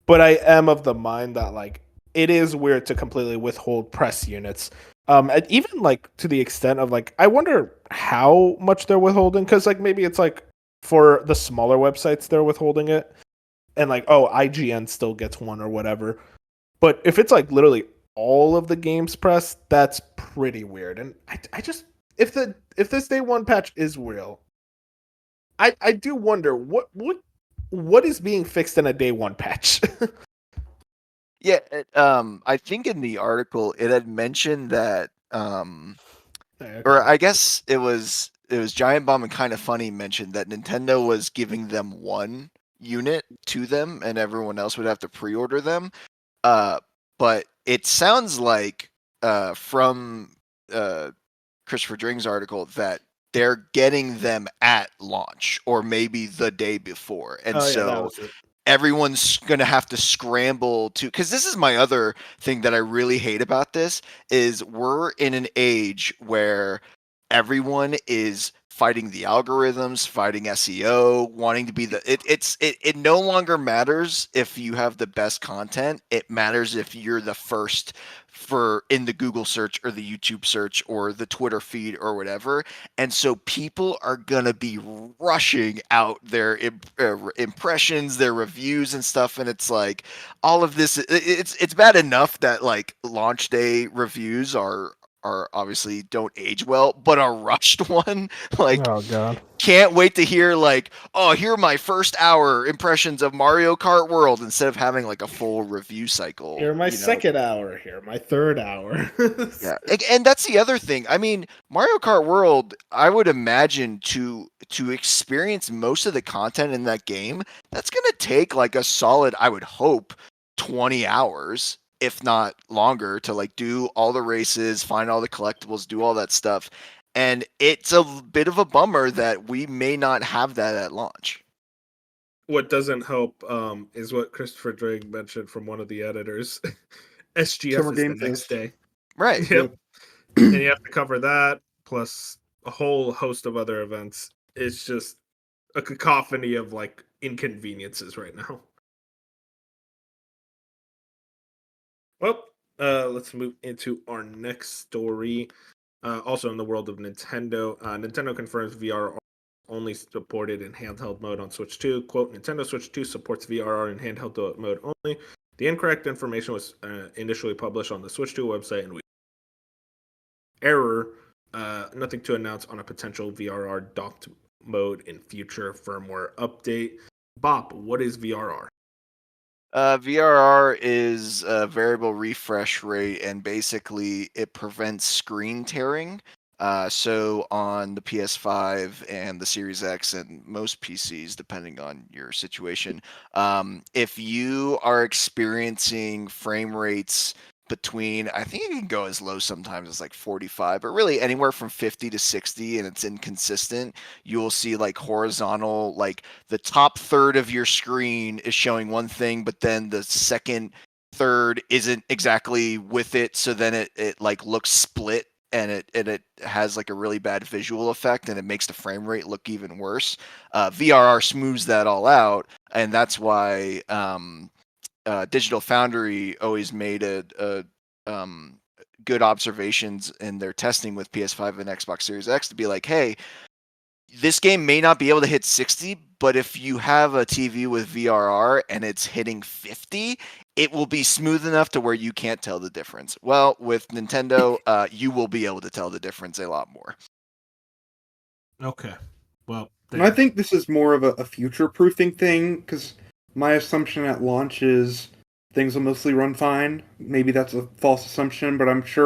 But I am of the mind that like it is weird to completely withhold press units. And even like to the extent of like I wonder how much they're withholding, because like maybe it's like for the smaller websites they're withholding it, and like, oh, IGN still gets one or whatever. But if it's like literally all of the games press, that's pretty weird. And I just if this day one patch is real, I do wonder what is being fixed in a day one patch. Yeah, I think in the article it had mentioned that, or I guess it was Giant Bomb and Kind of Funny mentioned that Nintendo was giving them one unit to them, and everyone else would have to pre-order them. But it sounds like from Christopher Dring's article that they're getting them at launch or maybe the day before, and everyone's going to have to scramble to, because this is my other thing that I really hate about this is we're in an age where everyone is fighting the algorithms, fighting SEO, wanting to be it no longer matters if you have the best content. It matters if you're the first in the Google search or the YouTube search or the Twitter feed or whatever. And so people are going to be rushing out their impressions, their reviews and stuff. And it's like all of this, it's bad enough that like launch day reviews are obviously don't age well, but a rushed one, like, Oh god. can't wait to hear like, oh, here are my first hour impressions of Mario Kart World instead of having like a full review cycle. Here, my second hour. Here, my third hour. Yeah, and that's the other thing. I mean, Mario Kart World, I would imagine to experience most of the content in that game, that's gonna take like a solid, I would hope, 20 hours, if not longer, to like do all the races, find all the collectibles, do all that stuff. And it's a bit of a bummer that we may not have that at launch. What doesn't help is what Christopher Drake mentioned from one of the editors. SGF Summer is the Game next Fest. day. Right. Yep. And you have to cover that, plus a whole host of other events. It's just a cacophony of like inconveniences right now. Well, let's move into our next story. Also in the world of Nintendo, Nintendo confirms VR only supported in handheld mode on Switch 2. Quote, Nintendo Switch 2 supports VRR in handheld mode only. The incorrect information was initially published on the Switch 2 website and error. Nothing to announce on a potential VRR docked mode in future firmware update. Bop, what is VRR? VRR is a variable refresh rate, and basically it prevents screen tearing. So on the PS5 and the Series X and most PCs, depending on your situation, if you are experiencing frame rates between, I think it can go as low sometimes as like 45, but really anywhere from 50 to 60, and it's inconsistent, you will see like horizontal, like the top third of your screen is showing one thing, but then the second third isn't exactly with it, so then it like looks split, and it has like a really bad visual effect, and it makes the frame rate look even worse. VRR smooths that all out, and that's why Digital Foundry always made a good observations in their testing with PS5 and Xbox Series X to be like, hey, this game may not be able to hit 60, but if you have a TV with VRR and it's hitting 50, it will be smooth enough to where you can't tell the difference. Well, with Nintendo, you will be able to tell the difference a lot more. Okay. Well, and I think this is more of a future-proofing thing, because my assumption at launch is things will mostly run fine. Maybe that's a false assumption, but I'm sure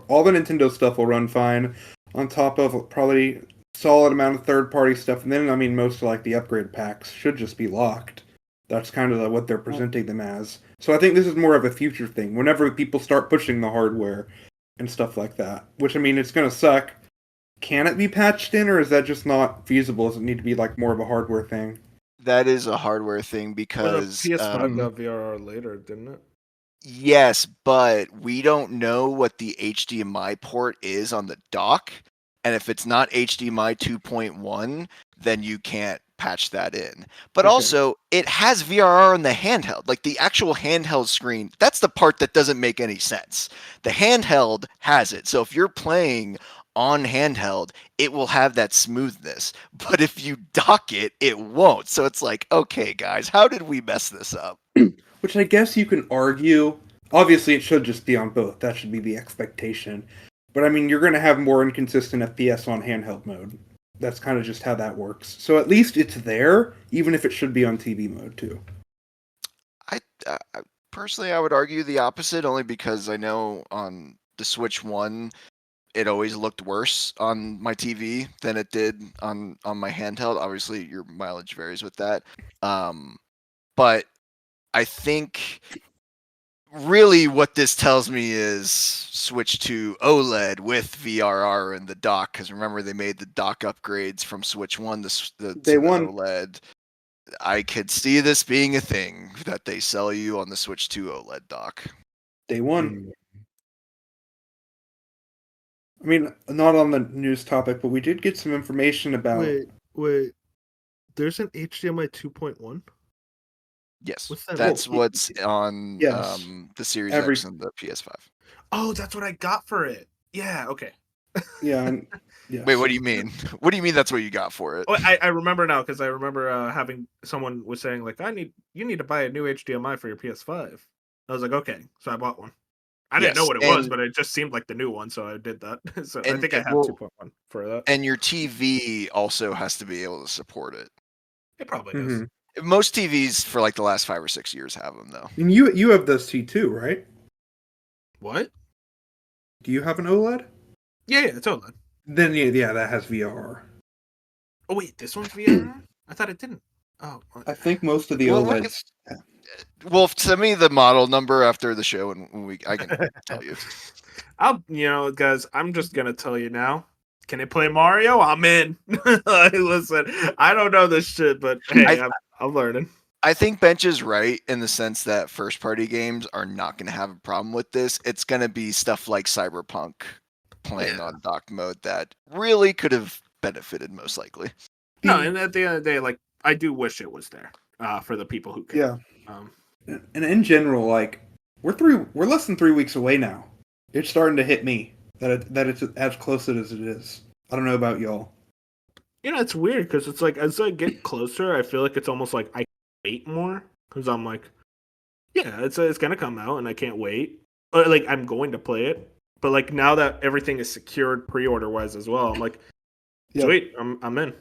all the Nintendo stuff will run fine, on top of probably solid amount of third-party stuff. And then, I mean, most of like the upgrade packs should just be locked. That's kind of what they're presenting them as. So I think this is more of a future thing. Whenever people start pushing the hardware and stuff like that, which, I mean, it's going to suck. Can it be patched in, or is that just not feasible? Does it need to be like more of a hardware thing? That is a hardware thing because the PS5 got VRR later, didn't it? Yes, but we don't know what the HDMI port is on the dock, and if it's not HDMI 2.1, then you can't patch that in. But also, it has VRR on the handheld, like the actual handheld screen. That's the part that doesn't make any sense. The handheld has it, so if you're playing on handheld, it will have that smoothness. But if you dock it, it won't. So it's like, okay, guys, how did we mess this up? Which I guess you can argue. Obviously, it should just be on both. That should be the expectation. But I mean, you're going to have more inconsistent FPS on handheld mode. That's kind of just how that works. So at least it's there, even if it should be on TV mode too. I personally, I would argue the opposite, only because I know on the Switch 1, it always looked worse on my TV than it did on my handheld. Obviously, your mileage varies with that. But I think really what this tells me is switch to OLED with VRR in the dock, because remember they made the dock upgrades from Switch 1 to the OLED. I could see this being a thing that they sell you on the Switch 2 OLED dock. Day one. I mean, not on the news topic, but we did get some information about... Wait. There's an HDMI 2.1? Yes, what's that? That's what's on the Series X and the PS5. Oh, that's what I got for it. Yeah, okay. Yeah. Wait, what do you mean? What do you mean that's what you got for it? Oh, I remember now, because I remember having someone was saying like, you need to buy a new HDMI for your PS5. I was like, okay, so I bought one. I didn't know Yes, what it was, but it just seemed like the new one, so I did that. So I think I have 2.1 for that. And your TV also has to be able to support it. It probably does. Most TVs for like the last 5 or 6 years have them though. And you have this T2, right? What? Do you have an OLED? Yeah, it's OLED. Then yeah, that has VR. Oh wait, this one's VR? I thought it didn't. Oh, I think most of the Well, OLEDs. Well, send me the model number after the show, and I can tell you. Guys, I'm just gonna tell you now. Can it play Mario? I'm in. Listen, I don't know this shit, but hey, I'm learning. I think Bench is right in the sense that first-party games are not going to have a problem with this. It's going to be stuff like Cyberpunk playing on dock mode that really could have benefited, most likely. No, and at the end of the day, like I do wish it was there for the people who care. Yeah. And in general, like we're less than 3 weeks away now. It's starting to hit me that it's as close as it is. I don't know about y'all. It's weird because it's like as I get closer, I feel like it's almost like I wait more because I'm like, yeah, it's gonna come out and I can't wait. Like I'm going to play it, but like now that everything is secured pre-order wise as well, I'm like, sweet, I'm in.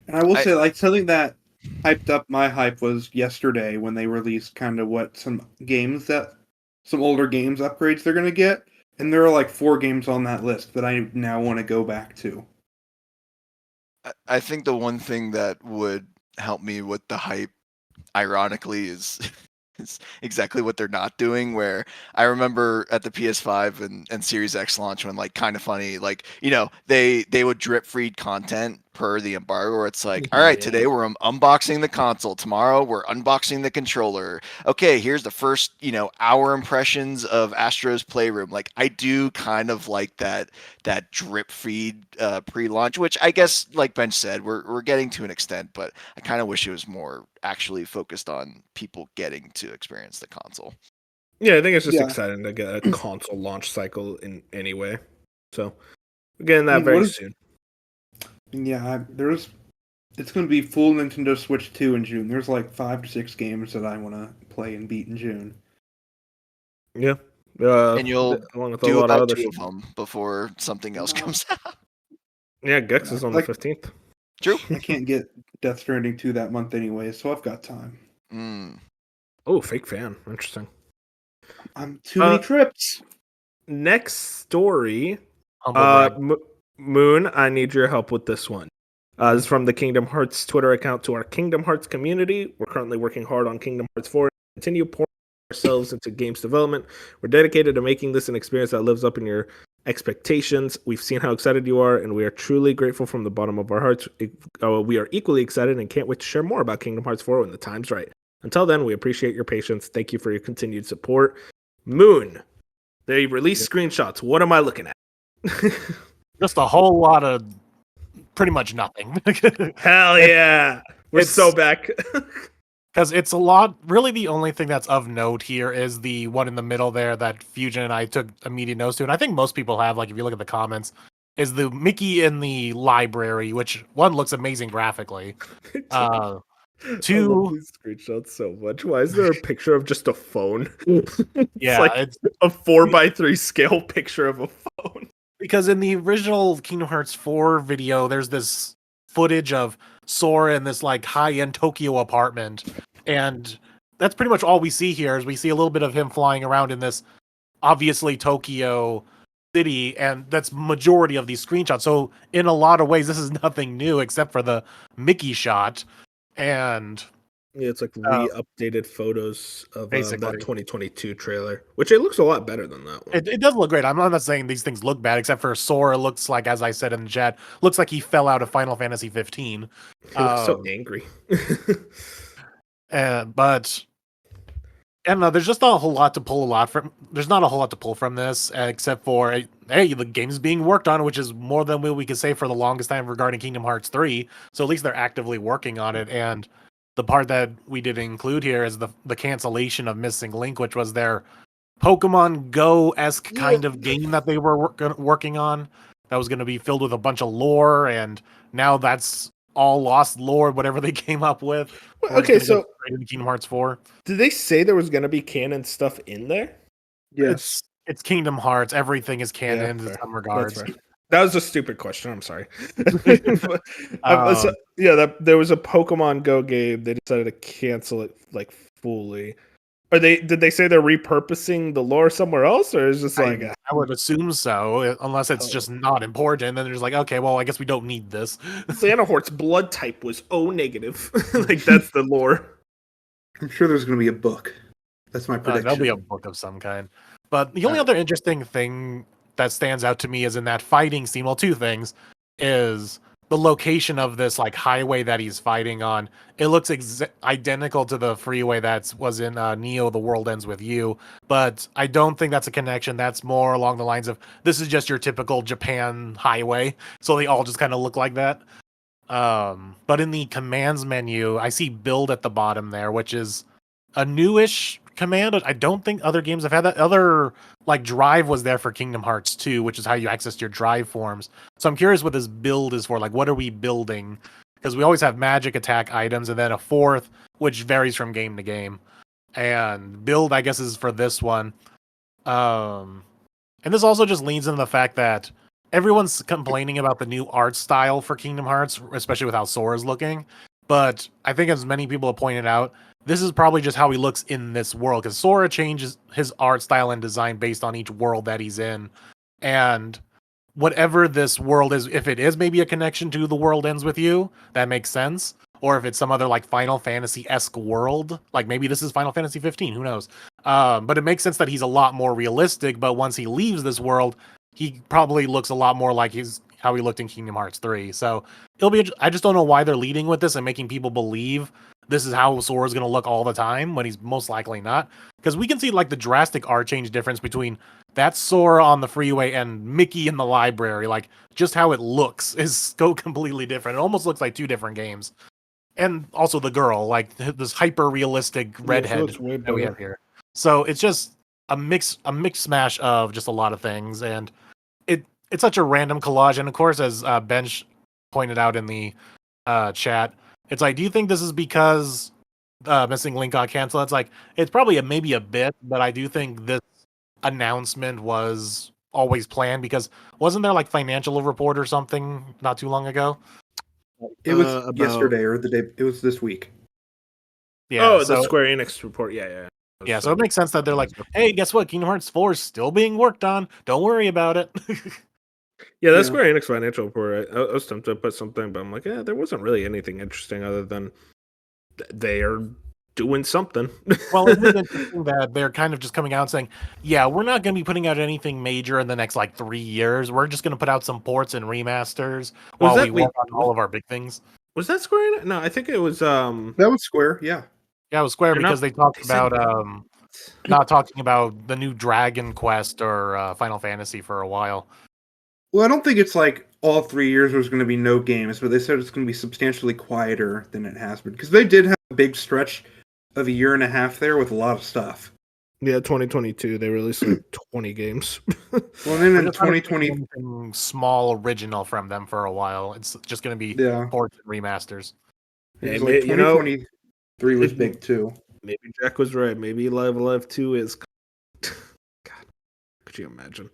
And I will say, like something that hyped up my hype was yesterday when they released kind of what some older games upgrades they're gonna get, and there are like 4 games on that list that I now want to go back to. I think the one thing that would help me with the hype, ironically, is exactly what they're not doing. Where I remember at the PS5 and Series X launch when, like, kind of funny, like, they would drip feed content per the embargo, where it's like, all right, today we're unboxing the console, tomorrow we're unboxing the controller. Okay, here's the first, hour impressions of Astro's Playroom. Like, I do kind of like that drip feed pre-launch, which I guess, like Bench said, we're getting to an extent, but I kind of wish it was more actually focused on people getting to experience the console. Yeah, I think it's just exciting to get a console launch cycle in any way. So we're getting that very soon. Yeah, it's going to be full Nintendo Switch 2 in June. There's like 5 to 6 games that I want to play and beat in June. Yeah. And you'll do about 2 of them before something else comes out. Yeah, Gex is on the 15th. True. I can't get Death Stranding 2 that month anyway, so I've got time. Oh, fake fan. Interesting. I'm too many trips. Next story. Moon, I need your help with this one. This is from the Kingdom Hearts Twitter account to our Kingdom Hearts community. We're currently working hard on Kingdom Hearts 4 and continue pouring ourselves into games development. We're dedicated to making this an experience that lives up in your expectations. We've seen how excited you are, and we are truly grateful from the bottom of our hearts. We are equally excited and can't wait to share more about Kingdom Hearts 4 when the time's right. Until then, we appreciate your patience. Thank you for your continued support. Moon, they released screenshots. What am I looking at? Just a whole lot of pretty much nothing. Hell yeah. We're so back. Because it's a lot. Really, the only thing that's of note here is the one in the middle there that Fusion and I took immediate notes to. And I think most people have, like, if you look at the comments, is the Mickey in the library, which one looks amazing graphically. Two, I love these screenshots so much. Why is there a picture of just a phone? It's a 4:3 scale picture of a phone. Because in the original Kingdom Hearts 4 video, there's this footage of Sora in this like high-end Tokyo apartment, and that's pretty much all we see here. Is we see a little bit of him flying around in this obviously Tokyo city, and that's majority of these screenshots. So in a lot of ways, this is nothing new except for the Mickey shot, and yeah, it's like re-updated photos of that 2022 trailer, which it looks a lot better than that one. It does look great. I'm not saying these things look bad, except for Sora looks like, as I said in the chat, looks like he fell out of Final Fantasy 15. He looks so angry. There's just not a whole lot to pull There's not a whole lot to pull from this, except for, hey, the game's being worked on, which is more than we could say for the longest time regarding Kingdom Hearts 3. So at least they're actively working on it, and the part that we didn't include here is the cancellation of Missing Link, which was their Pokemon Go-esque kind of game that they were working on. That was going to be filled with a bunch of lore, and now that's all lost lore, whatever they came up with. Okay, so in Kingdom Hearts 4. Did they say there was going to be canon stuff in there? Yes. it's Kingdom Hearts. Everything is canon in fair. some regards. That's fair. That was a stupid question. I'm sorry. Um, there was a Pokemon Go game. They decided to cancel it like fully. Did they say they're repurposing the lore somewhere else, or is just like I would assume so, unless it's just not important. Then there's like, okay, well, I guess we don't need this. Xanathort's blood type was O negative. Like that's the lore. I'm sure there's going to be a book. That's my prediction. There'll be a book of some kind. But the only other interesting thing that stands out to me is in that fighting scene. Well, two things is the location of this like highway that he's fighting on. It looks identical to the freeway that was in Neo: The World Ends with You, but I don't think that's a connection. That's more along the lines of this is just your typical Japan highway, so they all just kind of look like that. But in the commands menu, I see build at the bottom there, which is a newish command. I don't think other games have had that. Other like drive was there for Kingdom Hearts 2, which is how you access your drive forms. So I'm curious what this build is for. Like, what are we building? Because we always have magic attack items and then a fourth, which varies from game to game. And build, I guess, is for this one. And this also just leans into the fact that everyone's complaining about the new art style for Kingdom Hearts, especially with how Sora's looking. But I think, as many people have pointed out, this is probably just how he looks in this world, because Sora changes his art style and design based on each world that he's in. And whatever this world is, if it is maybe a connection to The World Ends With You, that makes sense. Or if it's some other like Final Fantasy-esque world, like maybe this is Final Fantasy 15, who knows? But it makes sense that he's a lot more realistic, but once he leaves this world, he probably looks a lot more like how he looked in Kingdom Hearts 3. So I just don't know why they're leading with this and making people believe this is how Sora's going to look all the time when he's most likely not. Because we can see like the drastic art change difference between that Sora on the freeway and Mickey in the library. Like, just how it looks is so completely different. It almost looks like two different games. And also the girl, like this hyper realistic redhead that we have here. So it's just a mix smash of just a lot of things, and it's such a random collage. And of course, as Bench pointed out in the chat, it's like, do you think this is because Missing Link got canceled? It's like, it's probably maybe a bit, but I do think this announcement was always planned, because wasn't there like financial report or something not too long ago? It was yesterday or the day. It was this week. Yeah. The Square Enix report. Yeah. Yeah, so it makes sense that they're like, hey, guess what? Kingdom Hearts 4 is still being worked on. Don't worry about it. Yeah, that Square Enix financial report, I was tempted to put something, but I'm like, there wasn't really anything interesting other than they are doing something. Well, it is interesting that they're kind of just coming out and saying, yeah, we're not going to be putting out anything major in the next, 3 years. We're just going to put out some ports and remasters while we work on all of our big things. Was that Square Enix? No, I think it was... That was Square, yeah. Yeah, it was Square because they talked about not talking about the new Dragon Quest or Final Fantasy for a while. Well, I don't think it's like all 3 years there's going to be no games, but they said it's going to be substantially quieter than it has been. Because they did have a big stretch of a year and a half there with a lot of stuff. Yeah, 2022, they released 20 games. Well, then in 2020... small original from them for a while. It's just going to be ports and remasters. Hey, 2023 was big too. Maybe Jack was right.Maybe Live Alive 2 is... God, could you imagine?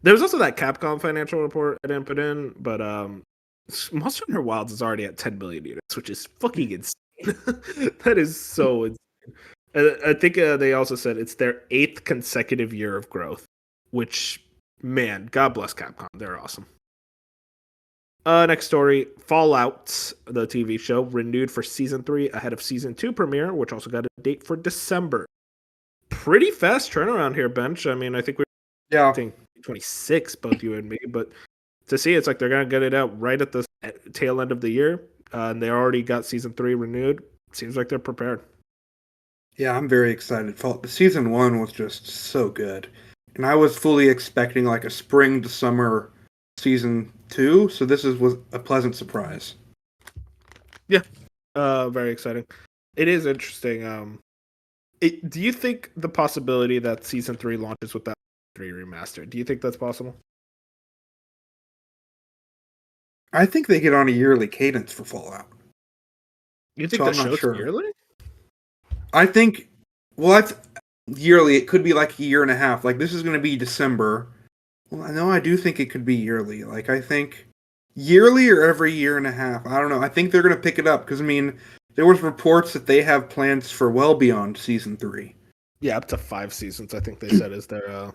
There was also that Capcom financial report I didn't put in, but Monster Hunter Wilds is already at 10 million units, which is fucking insane. That is so insane. I think they also said it's their 8th consecutive year of growth, which, man, God bless Capcom. They're awesome. Next story, Fallout, the TV show, renewed for Season 3 ahead of Season 2 premiere, which also got a date for December. Pretty fast turnaround here, Bench. I mean, I think I think 26, both you and me, but to see it's like they're going to get it out right at the tail end of the year, and they already got Season 3 renewed. Seems like they're prepared. Yeah, I'm very excited. Season 1 was just so good, and I was fully expecting like a spring to summer Season 2, so this was a pleasant surprise. Yeah, very exciting. It is interesting. Do you think the possibility that Season 3 launches with that 3 remastered, do you think that's possible? I think they get on a yearly cadence for Fallout. You think that show's yearly? I think, yearly. It could be like a year and a half. Like this is going to be December. Well, no, I do think it could be yearly. Like I think yearly or every year and a half. I don't know. I think they're going to pick it up because I mean, there was reports that they have plans for well beyond season 3. Yeah, up to 5 seasons. I think they said is their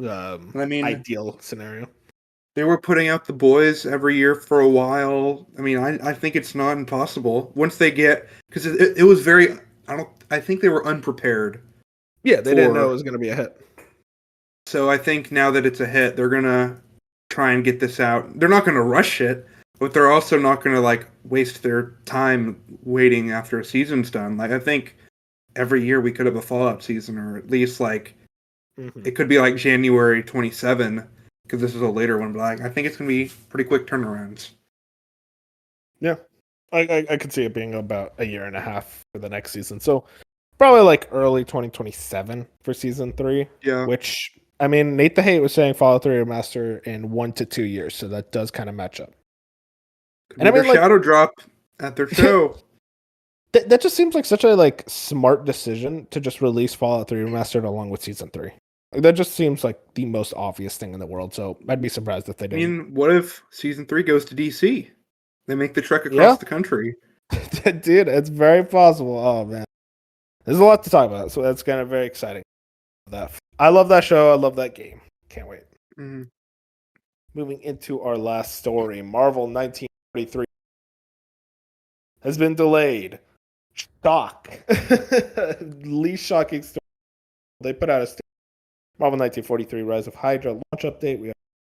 ideal scenario. They were putting out The Boys every year for a while. I mean, I think it's not impossible once they get because it was very. I think they were unprepared. Yeah, they didn't know it was going to be a hit. So I think now that it's a hit, they're gonna try and get this out. They're not gonna rush it, but they're also not gonna like waste their time waiting after a season's done. Like I think every year we could have a Fallout season, or at least like it could be like January 27. Because this is a later one, but I think it's going to be pretty quick turnarounds. Yeah. I could see it being about a year and a half for the next season. So probably like early 2027 for season 3. Yeah. Which, I mean, Nate the Hate was saying Fallout 3 Remaster in 1 to 2 years. So that does kind of match up. And I mean, shadow drop at their show. That just seems like such a like smart decision to just release Fallout 3 Remastered along with season 3. Like, that just seems like the most obvious thing in the world, so I'd be surprised if they didn't. I mean, what if Season 3 goes to DC? They make the trek across the country. Dude, it's very possible. Oh, man. There's a lot to talk about, so that's kind of very exciting. I love that show. I love that game. Can't wait. Mm-hmm. Moving into our last story, Marvel 1943 has been delayed. Shock. Least shocking story. They put out a statement. Marvel 1943 Rise of Hydra launch update. We have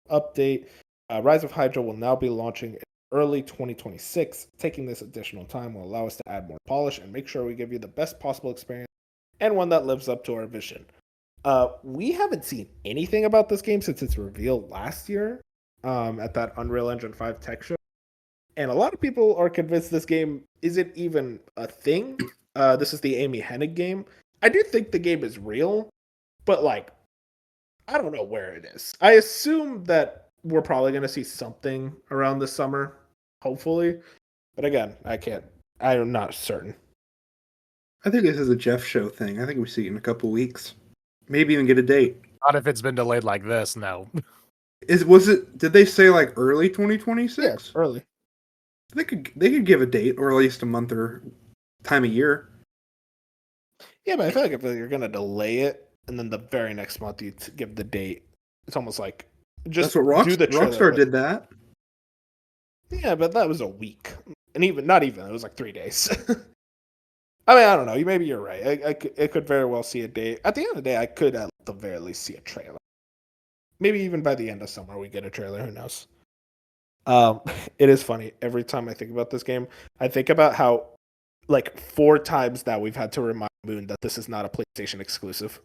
an update. Rise of Hydra will now be launching in early 2026. Taking this additional time will allow us to add more polish and make sure we give you the best possible experience and one that lives up to our vision. We haven't seen anything about this game since its reveal last year at that Unreal Engine 5 tech show. And a lot of people are convinced this game isn't even a thing. This is the Amy Hennig game. I do think the game is real, but like, I don't know where it is. I assume that we're probably going to see something around this summer, hopefully. But again, I'm not certain. I think this is a Jeff show thing. I think we see it in a couple weeks. Maybe even get a date. Not if it's been delayed like this, no. Did they say like early 2026? Yeah, early. They could give a date or at least a month or time of year. Yeah, but I feel like if you're going to delay it, and then the very next month you give the date. It's almost like just that's what do the Rockstar did that. Yeah, but that was a week, and not even. It was like 3 days. I mean, I don't know. Maybe you're right. It could very well see a date. At the end of the day, I could at the very least see a trailer. Maybe even by the end of summer we get a trailer. Who knows? It is funny. Every time I think about this game, I think about how like 4 times now we've had to remind Moon that this is not a PlayStation exclusive.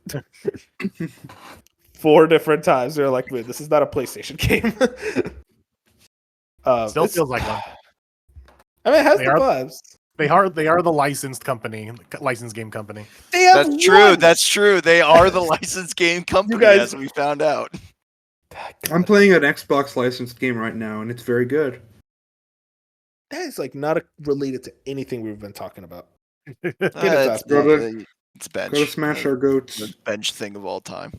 4 different times they're like, Moon, this is not a PlayStation game. Still feels like one. I mean, it has the vibes. They are the licensed game company. That's true. That's true. They are the licensed game company, as we found out. I'm playing an Xbox licensed game right now, and it's very good. That is like not related to anything we've been talking about. It's bench. Go to Smash Our Goats. The bench thing of all time.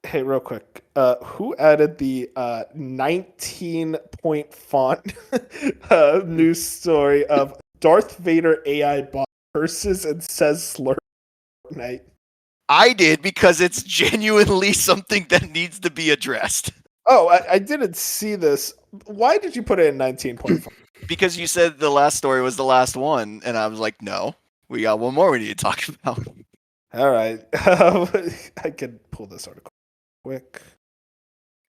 Hey, real quick. Who added the 19-point font news story of Darth Vader AI bot curses and says slur Fortnite? I did because it's genuinely something that needs to be addressed. Oh, I didn't see this. Why did you put it in 19-point font? Because you said the last story was the last one, and I was like, no, we got one more we need to talk about. All right. I can pull this article quick.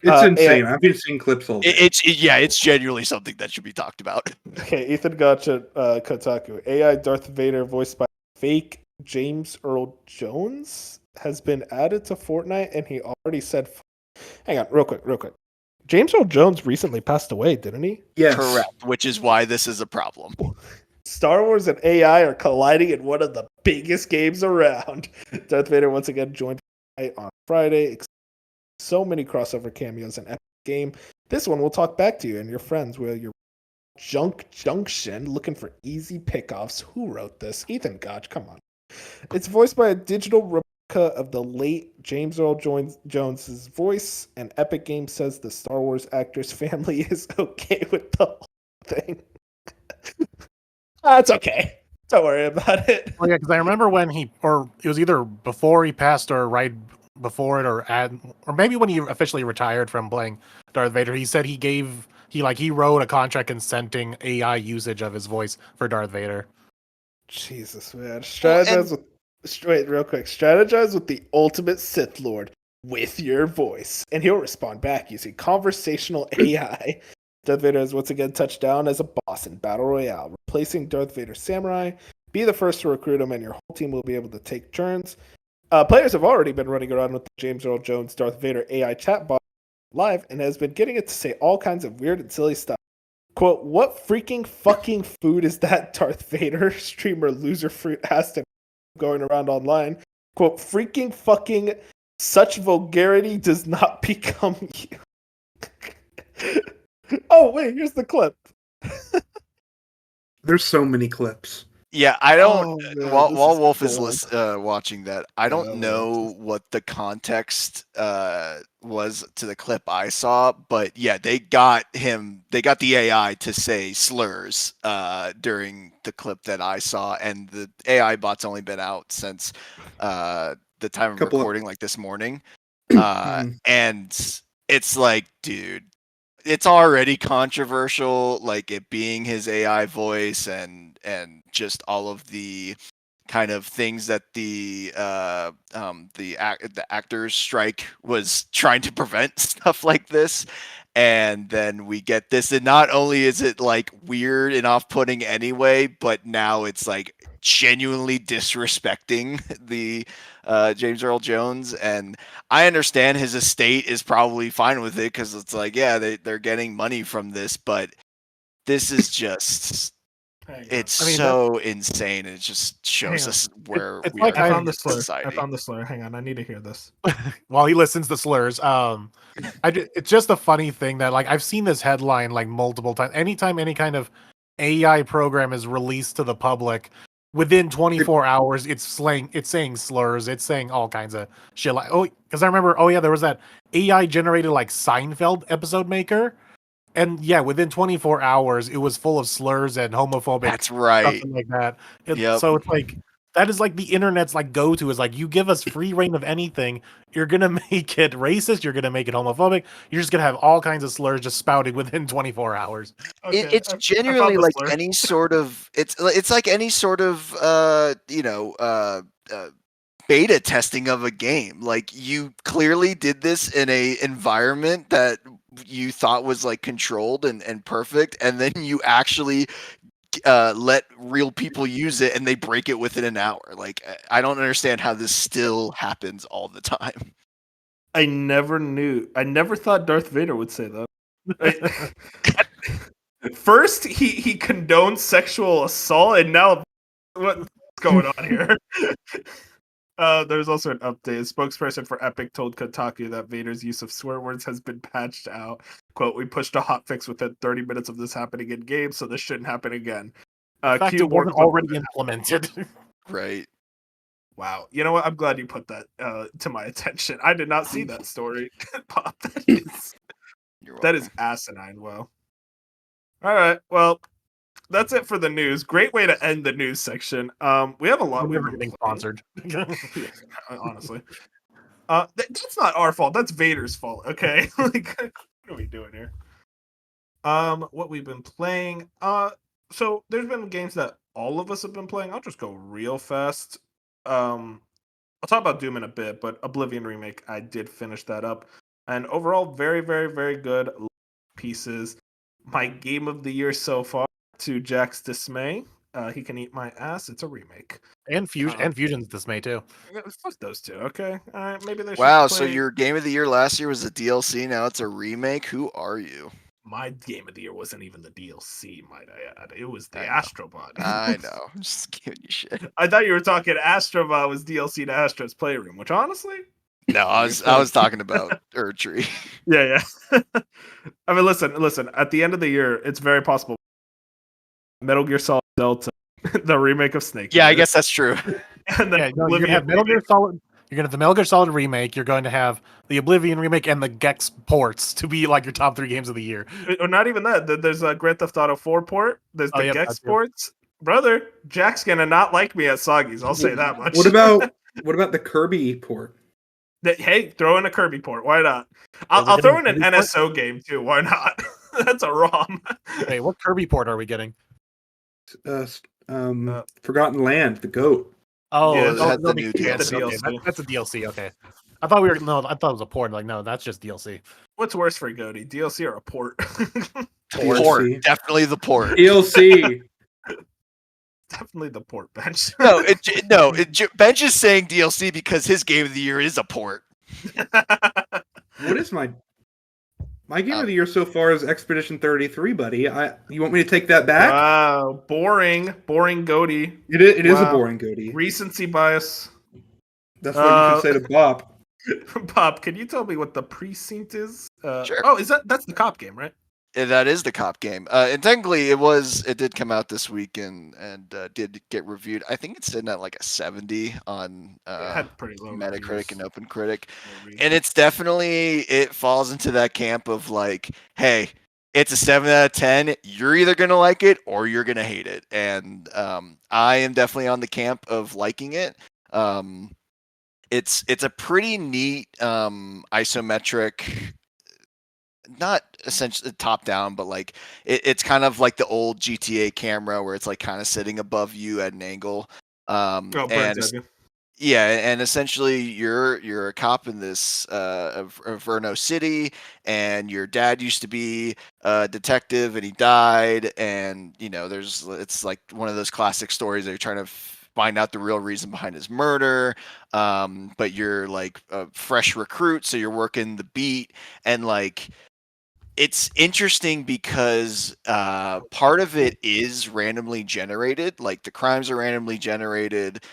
It's insane. I've been seeing clips all day. It's genuinely something that should be talked about. Okay, Ethan Gotcha, Kotaku. AI Darth Vader voiced by fake James Earl Jones has been added to Fortnite, and he already said... Hang on, real quick. James Earl Jones recently passed away, didn't he? Yes. Correct, which is why this is a problem. Star Wars and AI are colliding in one of the biggest games around. Darth Vader once again joined on Friday. So many crossover cameos in Epic Game. This one will talk back to you and your friends where you're Junction looking for easy pickoffs. Who wrote this? Ethan Gotch, come on. It's voiced by a digital replica replica of the late James Earl Jones's voice, and Epic Games says the Star Wars actor's family is okay with the whole thing. It's okay. Don't worry about it. Well, yeah, because I remember when it was either before he passed or right before it, or maybe when he officially retired from playing Darth Vader. He said he wrote a contract consenting AI usage of his voice for Darth Vader. Jesus, man. Wait, real quick. Strategize with the ultimate Sith Lord with your voice, and he'll respond back using conversational AI. Darth Vader has once again touched down as a boss in Battle Royale, replacing Darth Vader's samurai. Be the first to recruit him, and your whole team will be able to take turns. Players have already been running around with the James Earl Jones Darth Vader AI chatbot live, and has been getting it to say all kinds of weird and silly stuff. Quote, "What freaking fucking food is that, Darth Vader?" Streamer Loser Fruit asked him, going around online. Quote, "Freaking fucking such vulgarity does not become you." Oh, wait, here's the clip. There's so many clips. Yeah, I don't. man, while this while is Wolf is gold. watching that, I don't know what the context was to the clip I saw, but yeah, they got the AI to say slurs during the clip that I saw, and the AI bot's only been out since the time of recording, like this morning, and it's like, dude, it's already controversial, like it being his AI voice and just all of the kind of things that the actors strike was trying to prevent, stuff like this. And then we get this, and not only is it like weird and off-putting anyway, but now it's like genuinely disrespecting the James Earl Jones. And I understand his estate is probably fine with it because it's like, yeah, they're getting money from this, but this is just, it's so insane. It just shows us where it's we like are I in found the slur. society. I found the slur. Hang on, I need to hear this. While he listens to slurs, it's just a funny thing that, like, I've seen this headline like multiple times. Anytime any kind of AI program is released to the public, within 24 hours, it's saying slurs, it's saying all kinds of shit. Like, because I remember, there was that AI generated like Seinfeld episode maker, and yeah, within 24 hours, it was full of slurs and homophobic. That's right. Something like that. Yep. So it's like, that is like the internet's like go-to, is like, you give us free reign of anything, you're gonna make it racist, you're gonna make it homophobic, you're just gonna have all kinds of slurs just spouted within 24 hours. Okay, It's genuinely like any sort of, it's like any sort of beta testing of a game. Like, you clearly did this in a environment that you thought was like controlled and perfect, and then you actually let real people use it and they break it within an hour. Like, I don't understand how this still happens all the time. I never thought Darth Vader would say that. First, he condones sexual assault, and now what's going on here? There's also an update. A spokesperson for Epic told Kotaku that Vader's use of swear words has been patched out. Quote, "We pushed a hotfix within 30 minutes of this happening in game, so this shouldn't happen again." In fact, it wasn't already implemented. Right. Wow. You know what? I'm glad you put that to my attention. I did not see that story pop. That is asinine. Wow. All right. Well, that's it for the news. Great way to end the news section. We have a lot. We're never getting sponsored. Honestly, that's not our fault. That's Vader's fault. Okay, like, what are we doing here? What we've been playing. So there's been games that all of us have been playing. I'll just go real fast. I'll talk about Doom in a bit, but Oblivion Remake, I did finish that up, and overall, very, very, very good pieces. My game of the year so far, to Jack's dismay, he can eat my ass. It's a remake. And Fusion's dismay too. Fuck those two. Okay, all right. Maybe they should. Wow. So your game of the year last year was a DLC. Now it's a remake. Who are you? My game of the year wasn't even the DLC, might I add. It was the Astrobot. I know. I'm just giving you shit. I thought you were talking Astrobot was DLC to Astro's Playroom, which honestly, no, I was talking about Erdtree. Yeah. I mean, listen. At the end of the year, it's very possible Metal Gear Solid Delta, the remake of Snake. Yeah, I guess that's true. And then you have Metal Gear Solid. You're going to have the Metal Gear Solid remake. You're going to have the Oblivion remake and the Gex ports to be like your top 3 games of the year. Or not even that. There's a Grand Theft Auto 4 port. There's the Gex that's true. ports. Brother, Jack's gonna not like me at Soggy's. I'll say that much. What about the Kirby port? Hey, throw in a Kirby port. Why not? I'll throw in an NSO game too. Why not? That's a ROM. Hey, what Kirby port are we getting? Forgotten Land, the goat. Yeah, that's the new DLC. Okay, that's a DLC. Okay, I thought it was a port. Like, no, that's just DLC. What's worse for Goaty, DLC or a port? Port, definitely the port. DLC. Definitely the port, Bench. Bench is saying DLC because his game of the year is a port. What is my game of the year so far is Expedition 33, buddy. You want me to take that back? Wow, boring Goaty. It is a boring Goaty. Recency bias. That's what you should say to Bob. Bob, can you tell me what the Precinct is? Sure. Oh, that's the cop game, right? That is the cop game. And technically, it did come out this week and did get reviewed. I think it's sitting at like a 70 on It had pretty low Metacritic and reviews. OpenCritic, and it falls into that camp of like, hey, it's a 7 out of 10. You're either gonna like it or you're gonna hate it, and I am definitely on the camp of liking it. It's a pretty neat isometric. Not essentially top down, but like it's kind of like the old GTA camera where it's like kind of sitting above you at an angle. And essentially you're a cop in this Verno City, and your dad used to be a detective and he died, and it's like one of those classic stories that you're trying to find out the real reason behind his murder, but you're like a fresh recruit, so you're working the beat, and like it's interesting because part of it is randomly generated. Like the crimes are randomly generated.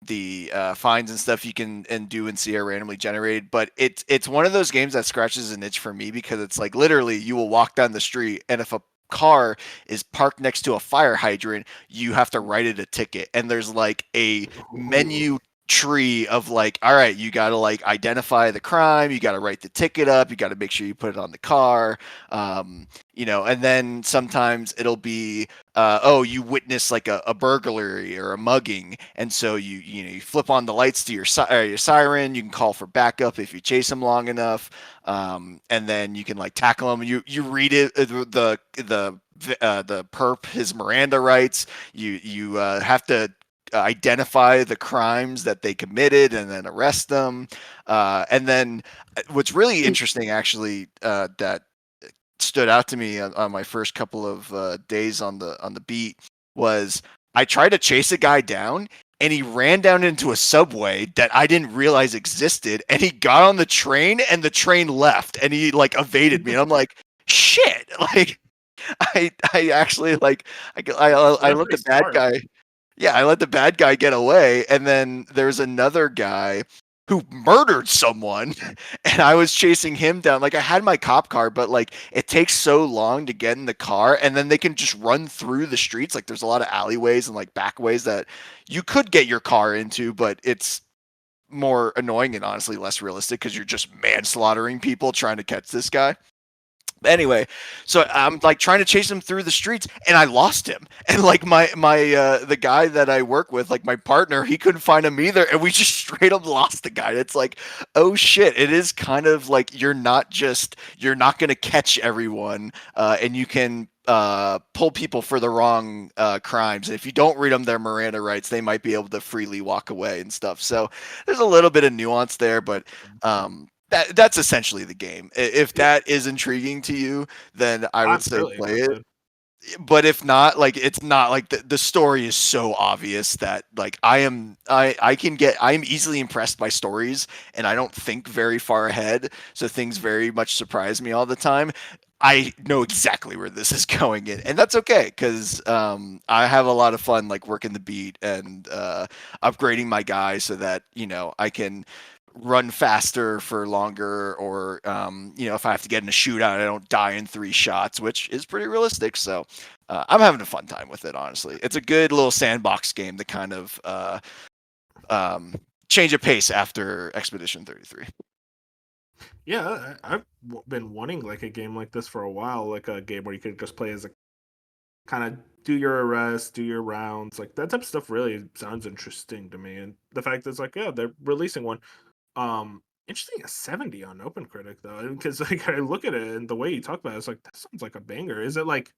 The fines and stuff you can do and see are randomly generated. But it's one of those games that scratches an itch for me, because it's like literally you will walk down the street, and if a car is parked next to a fire hydrant, you have to write it a ticket. And there's like a menu tree of like, all right, you got to like identify the crime, you got to write the ticket up, you got to make sure you put it on the car, and then sometimes it'll be you witness like a burglary or a mugging, and so you flip on the lights to your siren, you can call for backup if you chase them long enough, and then you can like tackle them. You read it, the perp, his Miranda rights, you have to identify the crimes that they committed and then arrest them. And then what's really interesting, actually, that stood out to me on my first couple of days on the beat was I tried to chase a guy down, and he ran down into a subway that I didn't realize existed, and he got on the train, and the train left, and he like evaded me, and I'm like, shit, like I actually like I let the bad guy. Yeah, I let the bad guy get away, and then there's another guy who murdered someone, and I was chasing him down. Like, I had my cop car, but like it takes so long to get in the car, and then they can just run through the streets. Like, there's a lot of alleyways and like back ways that you could get your car into, but it's more annoying and honestly less realistic because you're just manslaughtering people trying to catch this guy. Anyway, so I'm like trying to chase him through the streets, and I lost him. And like my the guy that I work with, like my partner, he couldn't find him either, and we just straight up lost the guy. It's like, oh shit! It is kind of like you're not gonna catch everyone, and you can pull people for the wrong crimes. And if you don't read them their Miranda rights, they might be able to freely walk away and stuff. So there's a little bit of nuance there, but that's essentially the game. If that is intriguing to you, then I would say play it. But if not, like it's not like the story is so obvious that like I'm easily impressed by stories, and I don't think very far ahead, so things very much surprise me all the time. I know exactly where this is going in, and that's okay, because I have a lot of fun like working the beat and upgrading my guy so that I can run faster for longer, or if I have to get in a shootout, I don't die in 3 shots, which is pretty realistic. So I'm having a fun time with it, honestly. It's a good little sandbox game to kind of change of pace after Expedition 33. Yeah, I've been wanting like a game like this for a while, like a game where you could just play as a kind of do your arrests, do your rounds, like that type of stuff really sounds interesting to me. And the fact that it's like, yeah, they're releasing one. Interesting, a 70 on OpenCritic though, because like I look at it and the way you talk about it, it's like that sounds like a banger. Is it like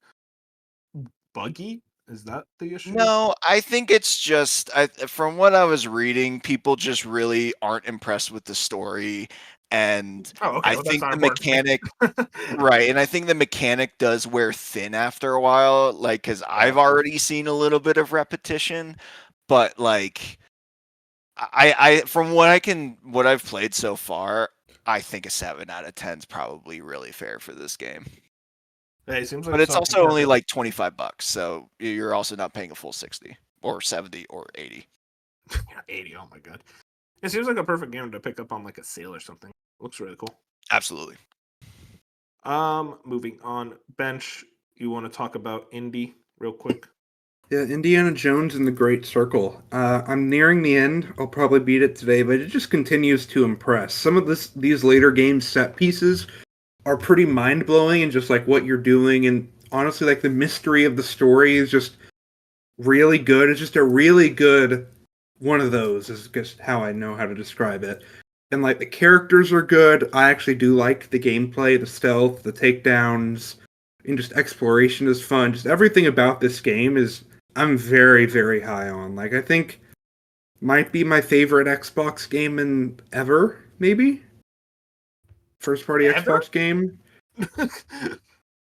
buggy? Is that the issue? No, I think it's just from what I was reading, people just really aren't impressed with the story, and Oh, okay. I Well, that's think not the important to me. mechanic, right? And I think the mechanic does wear thin after a while, like because I've already seen a little bit of repetition, but like I from what I've played so far, I think a 7 out of 10 is probably really fair for this game. Yeah, it seems like But it's something also only that- like $25, so you're also not paying a full 60 or 70 or 80. Yeah, 80. Oh my god. It seems like a perfect game to pick up on like a sale or something. Looks really cool. Absolutely. Moving on. Bench, you want to talk about Indy real quick? Yeah, Indiana Jones and the Great Circle. I'm nearing the end. I'll probably beat it today, but it just continues to impress. Some of these later game set pieces are pretty mind blowing, and just like what you're doing, and honestly, like the mystery of the story is just really good. It's just a really good one of those. Is just how I know how to describe it. And like the characters are good. I actually do like the gameplay, the stealth, the takedowns, and just exploration is fun. Just everything about this game is I'm very, very high on. Like I think might be my favorite Xbox game in ever, maybe. First party Ever? Xbox game.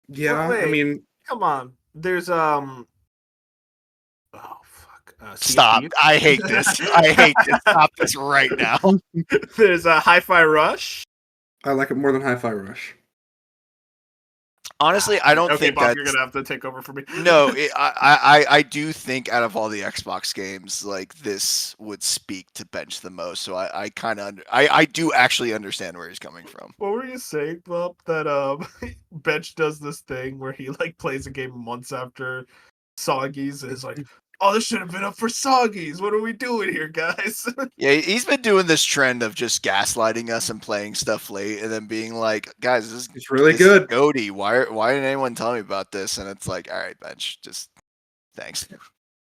Yeah, Wait, I mean, come on. There's oh fuck. Sea of Stop. Thieves? I hate this. I hate this. Stop this right now. There's a Hi-Fi Rush. I like it more than Hi-Fi Rush. Honestly, I don't Okay, think Bob, that. you're gonna have to take over for me. No, I do think out of all the Xbox games, like this would speak to Bench the most. So I kind of I do actually understand where he's coming from. What were you saying, Bob? That Bench does this thing where he like plays a game months after Soggies and is like, "Oh, this should have been up for Soggies. What are we doing here, guys?" Yeah, he's been doing this trend of just gaslighting us and playing stuff late, and then being like, "Guys, It's really this good. is goaty. Why didn't anyone tell me about this?" And it's like, all right, Bench, just thanks.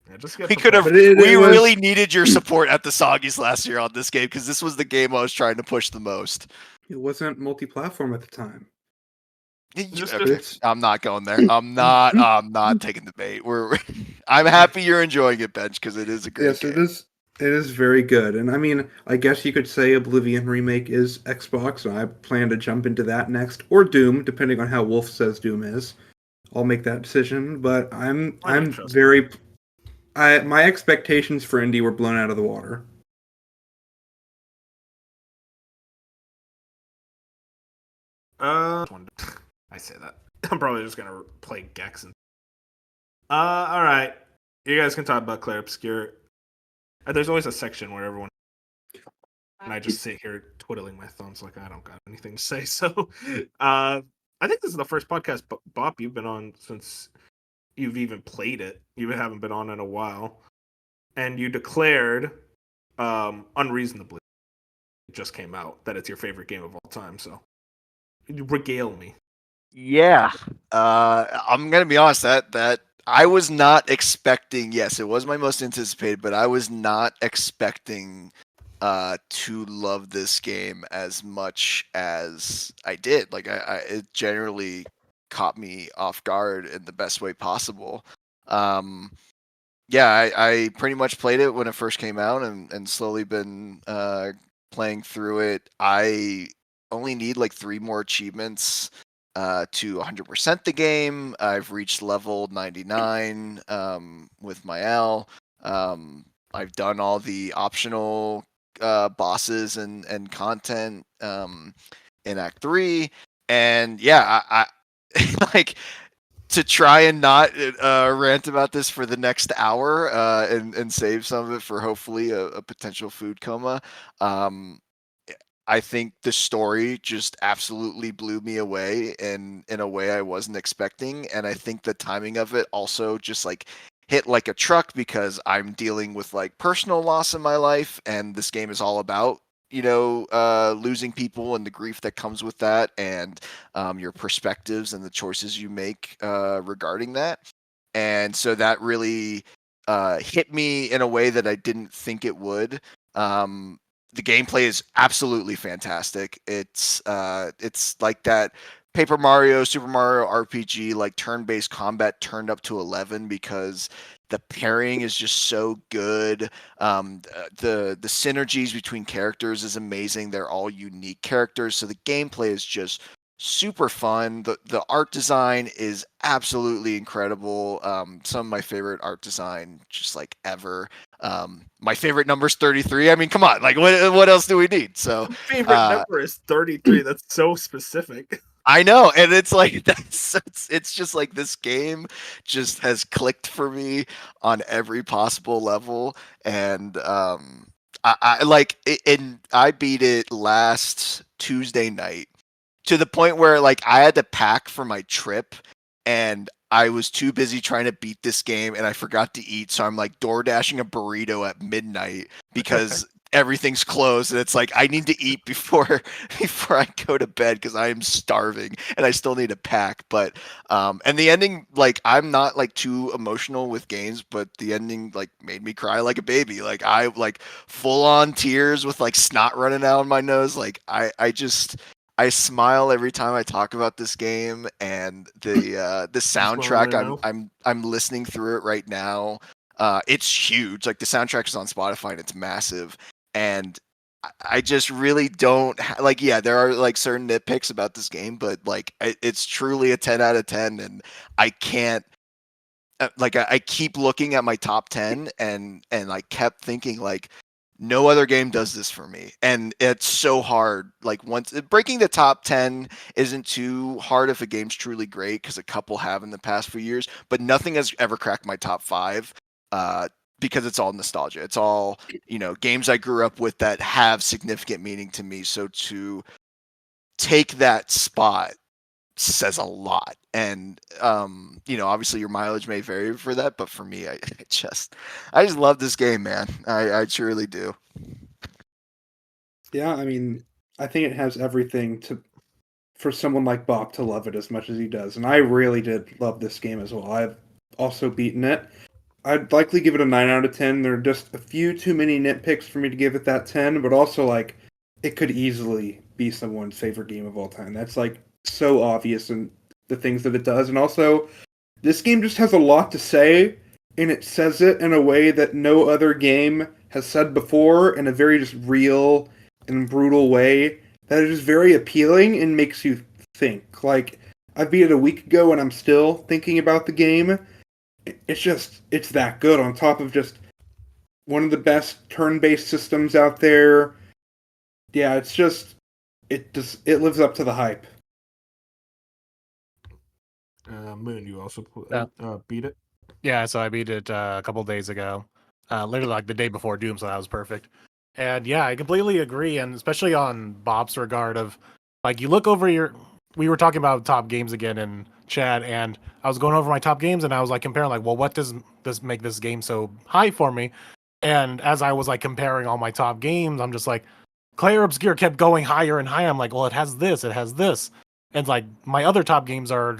Yeah, just get We the could have. But fuck- We it was- really needed your support at the Soggies last year on this game because this was the game I was trying to push the most. It wasn't multi-platform at the time. Just- Okay, I'm not going there. I'm not taking the bait. I'm happy you're enjoying it, Bench, because it is a great Yes, game. it is. It is very good, and I mean, I guess you could say Oblivion remake is Xbox, and I plan to jump into that next, or Doom, depending on how Wolf says Doom is. I'll make that decision, but I'm trust very. My expectations for Indy were blown out of the water. I say that. I'm probably just gonna play Gex. All right. You guys can talk about Clair Obscure. There's always a section where everyone and I just sit here twiddling my thumbs like I don't got anything to say. So, I think this is the first podcast, Bob, you've been on since you've even played it. You haven't been on in a while, and you declared, unreasonably, it just came out that it's your favorite game of all time. So, regale me. Yeah. I'm gonna be honest, that I was not expecting. Yes, it was my most anticipated, but I was not expecting to love this game as much as I did. Like it generally caught me off guard in the best way possible. Yeah, I pretty much played it when it first came out and slowly been playing through it. I only need like 3 more achievements to 100% the game. I've reached level 99 with my L. I've done all the optional bosses and content in Act 3. And yeah, I like to try and not rant about this for the next hour and save some of it for hopefully a potential food coma. I think the story just absolutely blew me away in a way I wasn't expecting. And I think the timing of it also just like hit like a truck because I'm dealing with like personal loss in my life, and this game is all about losing people and the grief that comes with that, and your perspectives and the choices you make regarding that. And so that really hit me in a way that I didn't think it would. The gameplay is absolutely fantastic. It's like that Super Mario RPG, like turn-based combat turned up to 11 because the pairing is just so good. The synergies between characters is amazing. They're all unique characters, so the gameplay is just super fun. The art design is absolutely incredible. Some of my favorite art design just like ever. My favorite number is 33. I mean, come on, like what else do we need? So favorite number is 33. That's so specific. I know, and it's like it's just like this game just has clicked for me on every possible level, and I like it, and I beat it last Tuesday night to the point where like I had to pack for my trip, and I was too busy trying to beat this game, and I forgot to eat, so I'm like door dashing a burrito at midnight because everything's closed, and it's like I need to eat before I go to bed because I am starving and I still need to pack. But and the ending, like I'm not like too emotional with games, but the ending like made me cry like a baby. Like I like full on tears with like snot running out of my nose. Like I smile every time I talk about this game, and the soundtrack I'm listening through it right now. It's huge. Like the soundtrack is on Spotify and it's massive. And I just really don't like. Yeah, there are like certain nitpicks about this game, but like it's truly a 10 out of 10, and I can't. Like I keep looking at my top 10, and I kept thinking like no other game does this for me, and it's so hard. Like once breaking the top 10 isn't too hard if a game's truly great, because a couple have in the past few years, but nothing has ever cracked my top 5. Because it's all nostalgia. It's all, games I grew up with that have significant meaning to me. So to take that spot says a lot. And, obviously your mileage may vary for that, but for me, I just love this game, man. I truly do. Yeah, I mean, I think it has everything for someone like Bob to love it as much as he does. And I really did love this game as well. I've also beaten it. I'd likely give it a 9 out of 10. There are just a few too many nitpicks for me to give it that 10, but also, like, it could easily be someone's favorite game of all time. That's, like, so obvious in the things that it does. And also, this game just has a lot to say, and it says it in a way that no other game has said before, in a very just real and brutal way that is just very appealing and makes you think. Like, I beat it a week ago, and I'm still thinking about the game. It's that good, on top of just one of the best turn-based systems out there. Yeah, it lives up to the hype. Moon, you also beat it? Yeah, so I beat it a couple days ago, literally like the day before Doom, so that was perfect. And yeah, I completely agree, and especially on Bob's regard of, like, you look over we were talking about top games again in chat, and I was going over my top games, and I was like comparing, like, well, what does this make this game so high for me? And as I was like comparing all my top games, I'm just like, Clair Obscure kept going higher and higher. I'm like, well, it has this, and like my other top games are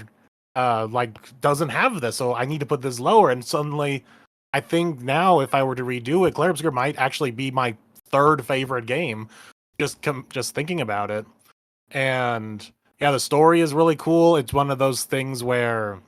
like doesn't have this, so I need to put this lower. And suddenly, I think now if I were to redo it, Clair Obscure might actually be my third favorite game. Just thinking about it, and yeah, the story is really cool. It's one of those things where,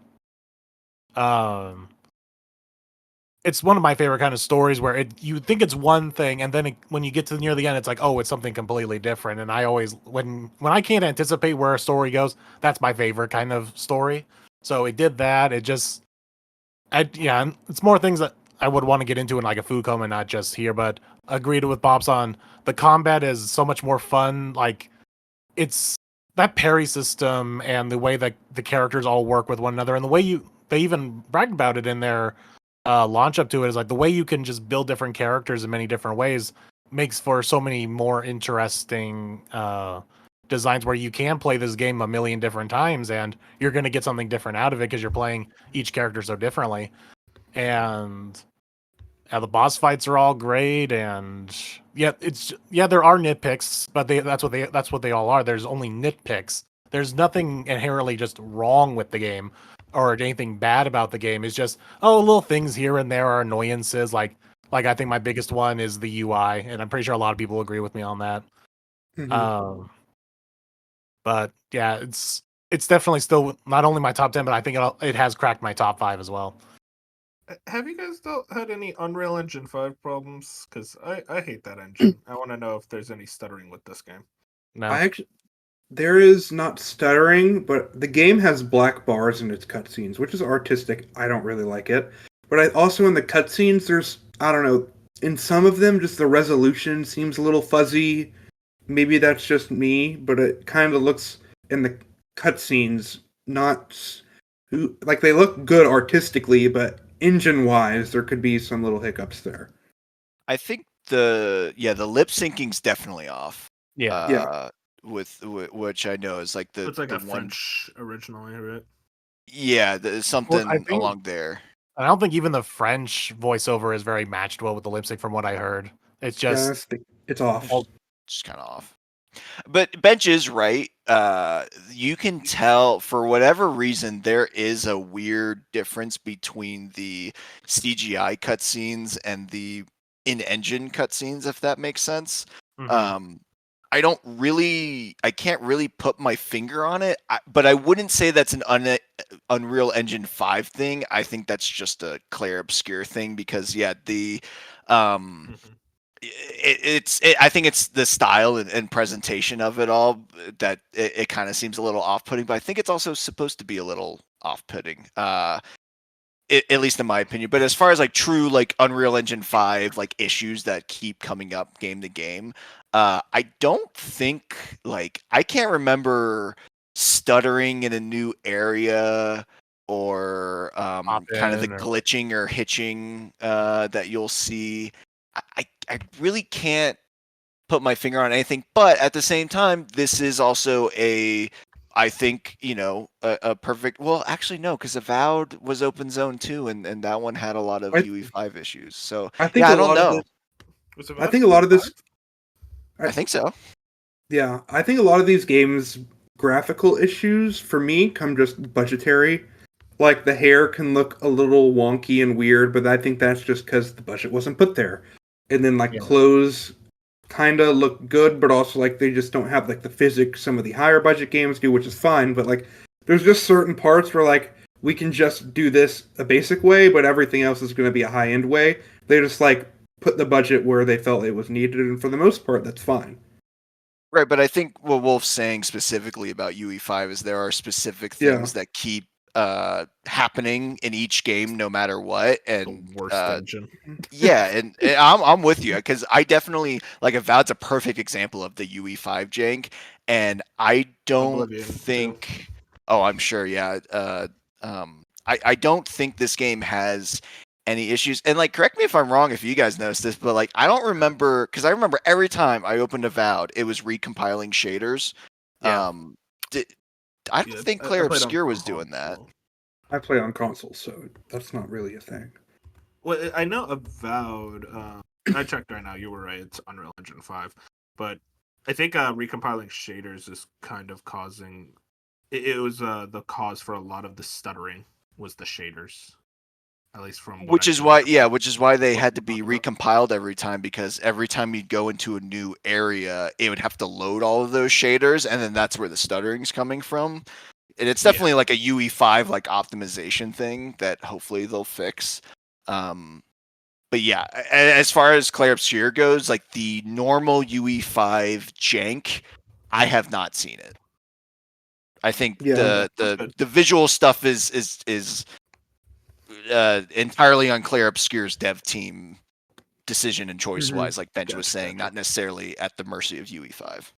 it's one of my favorite kind of stories where you think it's one thing, and then when you get to near the end, it's like, oh, it's something completely different. And I always, when I can't anticipate where a story goes, that's my favorite kind of story. So it did that. It's more things that I would want to get into in like a food coma, not just here. But agreed with Bob's on the combat is so much more fun. Like, it's that parry system and the way that the characters all work with one another, and the way they even bragged about it in their launch up to it, is like the way you can just build different characters in many different ways makes for so many more interesting designs where you can play this game a million different times and you're going to get something different out of it because you're playing each character so differently. and the boss fights are all great, and there are nitpicks, but that's what they all are. There's only nitpicks. There's nothing inherently just wrong with the game or anything bad about the game. It's just little things here and there are annoyances. Like I think my biggest one is the UI, and I'm pretty sure a lot of people agree with me on that. Mhm. But yeah, it's definitely still not only my top 10, but I think it has cracked my top 5 as well. Have you guys had any Unreal Engine 5 problems? Because I hate that engine. I want to know if there's any stuttering with this game. No. There is not stuttering, but the game has black bars in its cutscenes, which is artistic. I don't really like it. But also in the cutscenes, there's, I don't know, in some of them, just the resolution seems a little fuzzy. Maybe that's just me, but it kind of looks in the cutscenes not like they look good artistically, but engine-wise, there could be some little hiccups there. I think the lip syncing's definitely off. Yeah. With which I know is like It's like the a one. French originally, right? Yeah, something I think, along there. I don't think even the French voiceover is very matched well with the lip sync from what I heard. It's just It's off. Just kind of off. But Bench is right. You can tell for whatever reason there is a weird difference between the CGI cutscenes and the in-engine cutscenes, if that makes sense. Mm-hmm. I can't really put my finger on it, but I wouldn't say that's an Unreal Engine 5 thing. I think that's just a Clair Obscure thing because the I think it's the style and presentation of it all that it kind of seems a little off-putting, but I think it's also supposed to be a little off-putting. At least in my opinion. But as far as like true like Unreal Engine 5 like issues that keep coming up game to game, I don't think I can't remember stuttering in a new area or kind of the glitching or hitching that you'll see. I really can't put my finger on anything, but at the same time, this is also I think, a perfect. Well, actually, no, because Avowed was open zone too, and that one had a lot of UE5 issues. So I think I don't know. I think a lot of this. I think so. Yeah, I think a lot of these games' graphical issues for me come just budgetary. Like the hair can look a little wonky and weird, but I think that's just because the budget wasn't put there. And then clothes kind of look good, but also they just don't have the physics some of the higher budget games do, which is fine. But there's just certain parts where we can just do this a basic way, but everything else is going to be a high end way. They just put the budget where they felt it was needed, and for the most part, that's fine. Right, but I think what Wolf's saying specifically about UE5 is there are specific things that keep happening in each game no matter what, and the worst engine. Yeah, and I'm with you because I definitely Avowed's a perfect example of the UE5 jank, and I don't Oblivion, think. too. Oh, I'm sure. Yeah. I don't think this game has any issues. And correct me if I'm wrong if you guys noticed this, but I don't remember because I remember every time I opened Avowed, it was recompiling shaders. Yeah. I don't think Clair Obscure was doing that. I play on console, so that's not really a thing. Well, I know Avowed. I checked right now. You were right. It's Unreal Engine 5, but I think recompiling shaders is kind of causing. It was the cause for a lot of the stuttering was the shaders, at least from. Which is why they had to be recompiled every time because every time you'd go into a new area, it would have to load all of those shaders, and then that's where the stuttering's coming from. And it's definitely a UE5 optimization thing that hopefully they'll fix. But yeah, as far as Clair Obscure goes, the normal UE5 jank, I have not seen it. I think the visual stuff is entirely on Clair Obscure's dev team decision and choice wise, like Benj was saying, not necessarily at the mercy of UE5.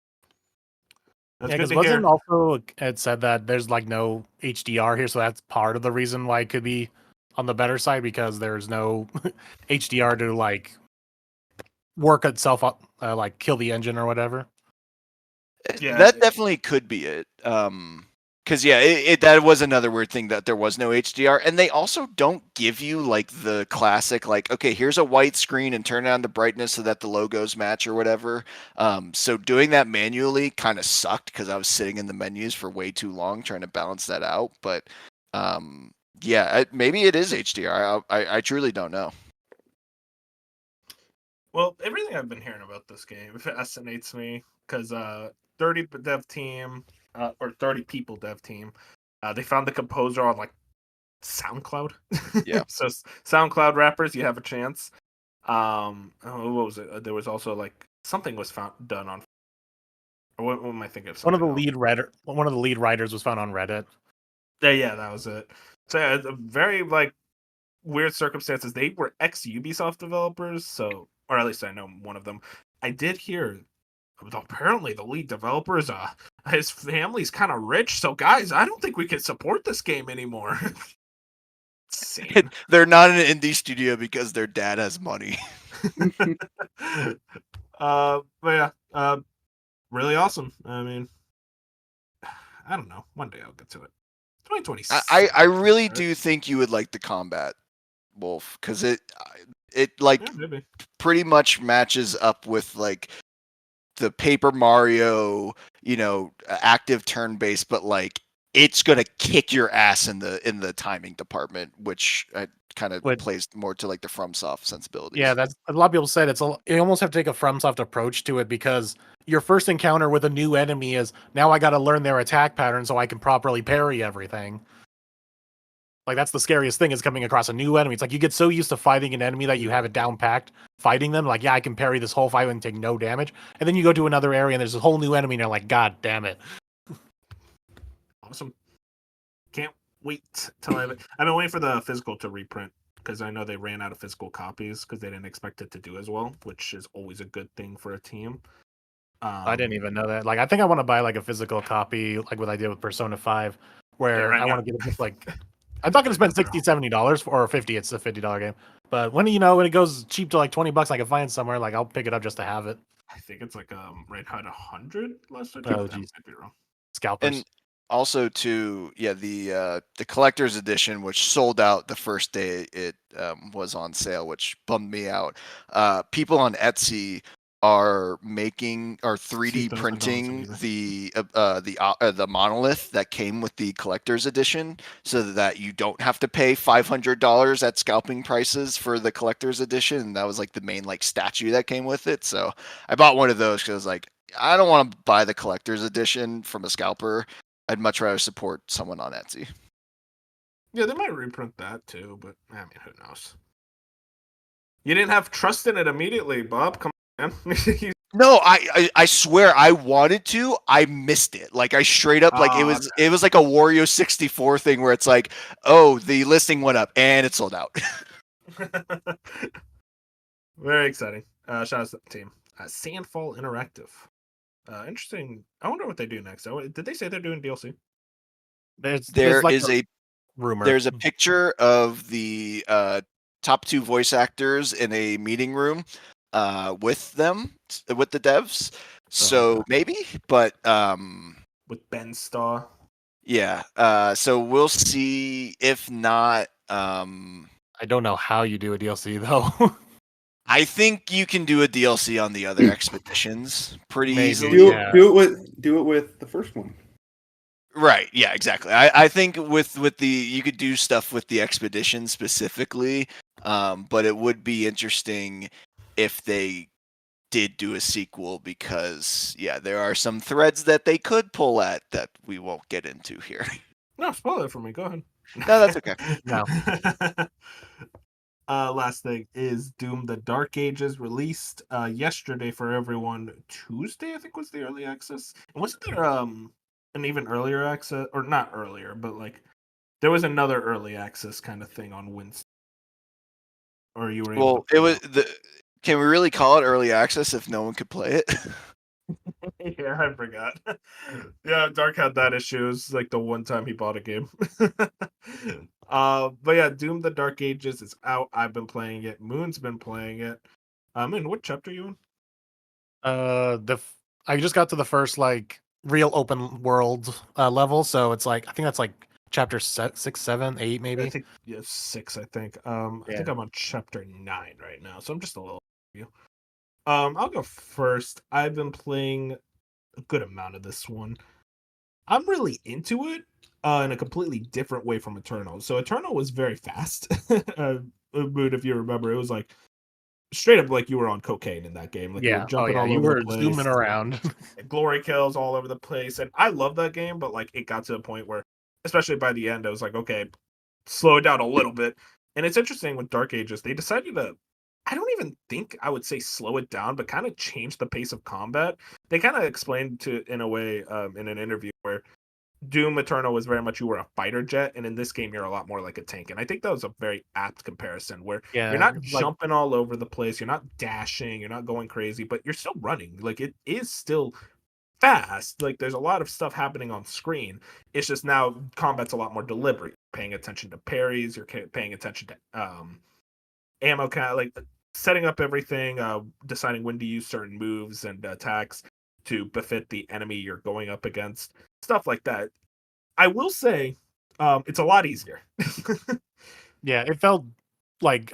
Because wasn't also it said that there's no HDR here, so that's part of the reason why it could be on the better side because there's no HDR to work itself up, kill the engine or whatever. Yeah, that definitely could be it. Because that was another weird thing, that there was no HDR, and they also don't give you like the classic, like, okay, here's a white screen and turn down the brightness so that the logos match or whatever. So doing that manually kind of sucked because I was sitting in the menus for way too long trying to balance that out. But maybe it is HDR. I truly don't know. Well, everything I've been hearing about this game fascinates me because 30 dev team or 30 people dev team, they found the composer on like SoundCloud. Yeah. So SoundCloud rappers, you have a chance. What was it? There was also like something was done on. Or what am I thinking of? One of the lead writers was found on Reddit. Yeah, that was it. So yeah, it's a very like weird circumstances. They were ex-Ubisoft developers, so, or at least I know one of them. I did hear apparently the lead developer is his family's kind of rich, so guys, I don't think we can support this game anymore. They're not an indie studio because their dad has money. But yeah, really awesome. I mean, I don't know. One day I'll get to it. 2026. I really do think you would like the combat, Wolf, because it like pretty much matches up with like the Paper Mario, active turn-based, but like it's gonna kick your ass in the timing department, which kind of plays more to like the FromSoft sensibilities. Yeah, that's a lot of people said you almost have to take a FromSoft approach to it, because your first encounter with a new enemy is, now I got to learn their attack pattern so I can properly parry everything. Like, that's the scariest thing, is coming across a new enemy. It's like you get so used to fighting an enemy that you have it down packed, fighting them. Like, yeah, I can parry this whole fight and take no damage. And then you go to another area and there's a whole new enemy and you're like, God damn it. Awesome. Can't wait till I've been waiting for the physical to reprint, because I know they ran out of physical copies because they didn't expect it to do as well, which is always a good thing for a team. I didn't even know that. Like, I think I want to buy like a physical copy, like what I did with Persona 5, where I want to get it just like... I'm not going to spend $60, $70 or $50. It's a $50 game. But when it goes cheap to like $20, I can find somewhere. Like, I'll pick it up just to have it. I think it's like right at 100 last. Oh, geez. Might be wrong. Scalpers. And also, too, the collector's edition, which sold out the first day it was on sale, which bummed me out. People on Etsy are 3D printing the monolith that came with the collector's edition, so that you don't have to pay $500 at scalping prices for the collector's edition. And that was like the main like statue that came with it. So I bought one of those because I was like, I don't want to buy the collector's edition from a scalper. I'd much rather support someone on Etsy. Yeah, they might reprint that too, but I mean, who knows? You didn't have trust in it immediately, Bob. Come on. No, I swear I wanted to. I missed it. Like, I straight up, like, it was like a Wario 64 thing where it's like, oh, the listing went up and it sold out. Very exciting. Shout out to the team. Sandfall Interactive. Interesting. I wonder what they do next. Did they say they're doing DLC? There like is a rumor. There's a picture of the top 2 voice actors in a meeting room with the devs. So maybe, but with Ben Starr. Yeah. So we'll see. If not, I don't know how you do a DLC though. I think you can do a DLC on the other expeditions pretty easily. Do it with the first one. Right. Yeah. Exactly. I think with you could do stuff with the expedition specifically, but it would be interesting if they did do a sequel, because there are some threads that they could pull at that we won't get into here. No, spoil it for me. Go ahead. No, that's okay. No. Last thing is Doom: The Dark Ages released yesterday for everyone. Tuesday, I think, was the early access. And wasn't there an even earlier access, or not earlier, but like there was another early access kind of thing on Wednesday? Or you were able to... it was the. Can we really call it early access if no one could play it? Yeah, I forgot. Yeah, Dark had that issue. It was like the one time he bought a game. But yeah, Doom: The Dark Ages is out. I've been playing it. Moon's been playing it. Moon, what chapter are you in? I just got to the first like real open world level. So it's like I think that's like chapter 6, 7, 8, maybe. I think 6. I think. I think I'm on chapter 9 right now, so I'm just a little. I'll go first. I've been playing a good amount of this one. I'm really into it in a completely different way from Eternal. So Eternal was very fast. Mood, if you remember, it was like straight up like you were on cocaine in that game. Like you were jumping all you over were the place, zooming around. glory kills all over the place, and I love that game. But like it got to a point where, especially by the end, I was like, okay, slow it down a little bit. And it's interesting with Dark Ages, they decided to. I don't even think I would say slow it down, but kind of change the pace of combat. They kind of explained to in a way in an interview where Doom Eternal was very much you were a fighter jet, and in this game you're a lot more like a tank. And I think that was a very apt comparison where you're not jumping all over the place, you're not dashing, you're not going crazy, but you're still running. Like it is still fast. Like there's a lot of stuff happening on screen. It's just now combat's a lot more deliberate. You're paying attention to parries, you're paying attention to ammo count, like setting up everything, deciding when to use certain moves and attacks to befit the enemy you're going up against, stuff like that. I will say, it's a lot easier. Yeah, it felt like,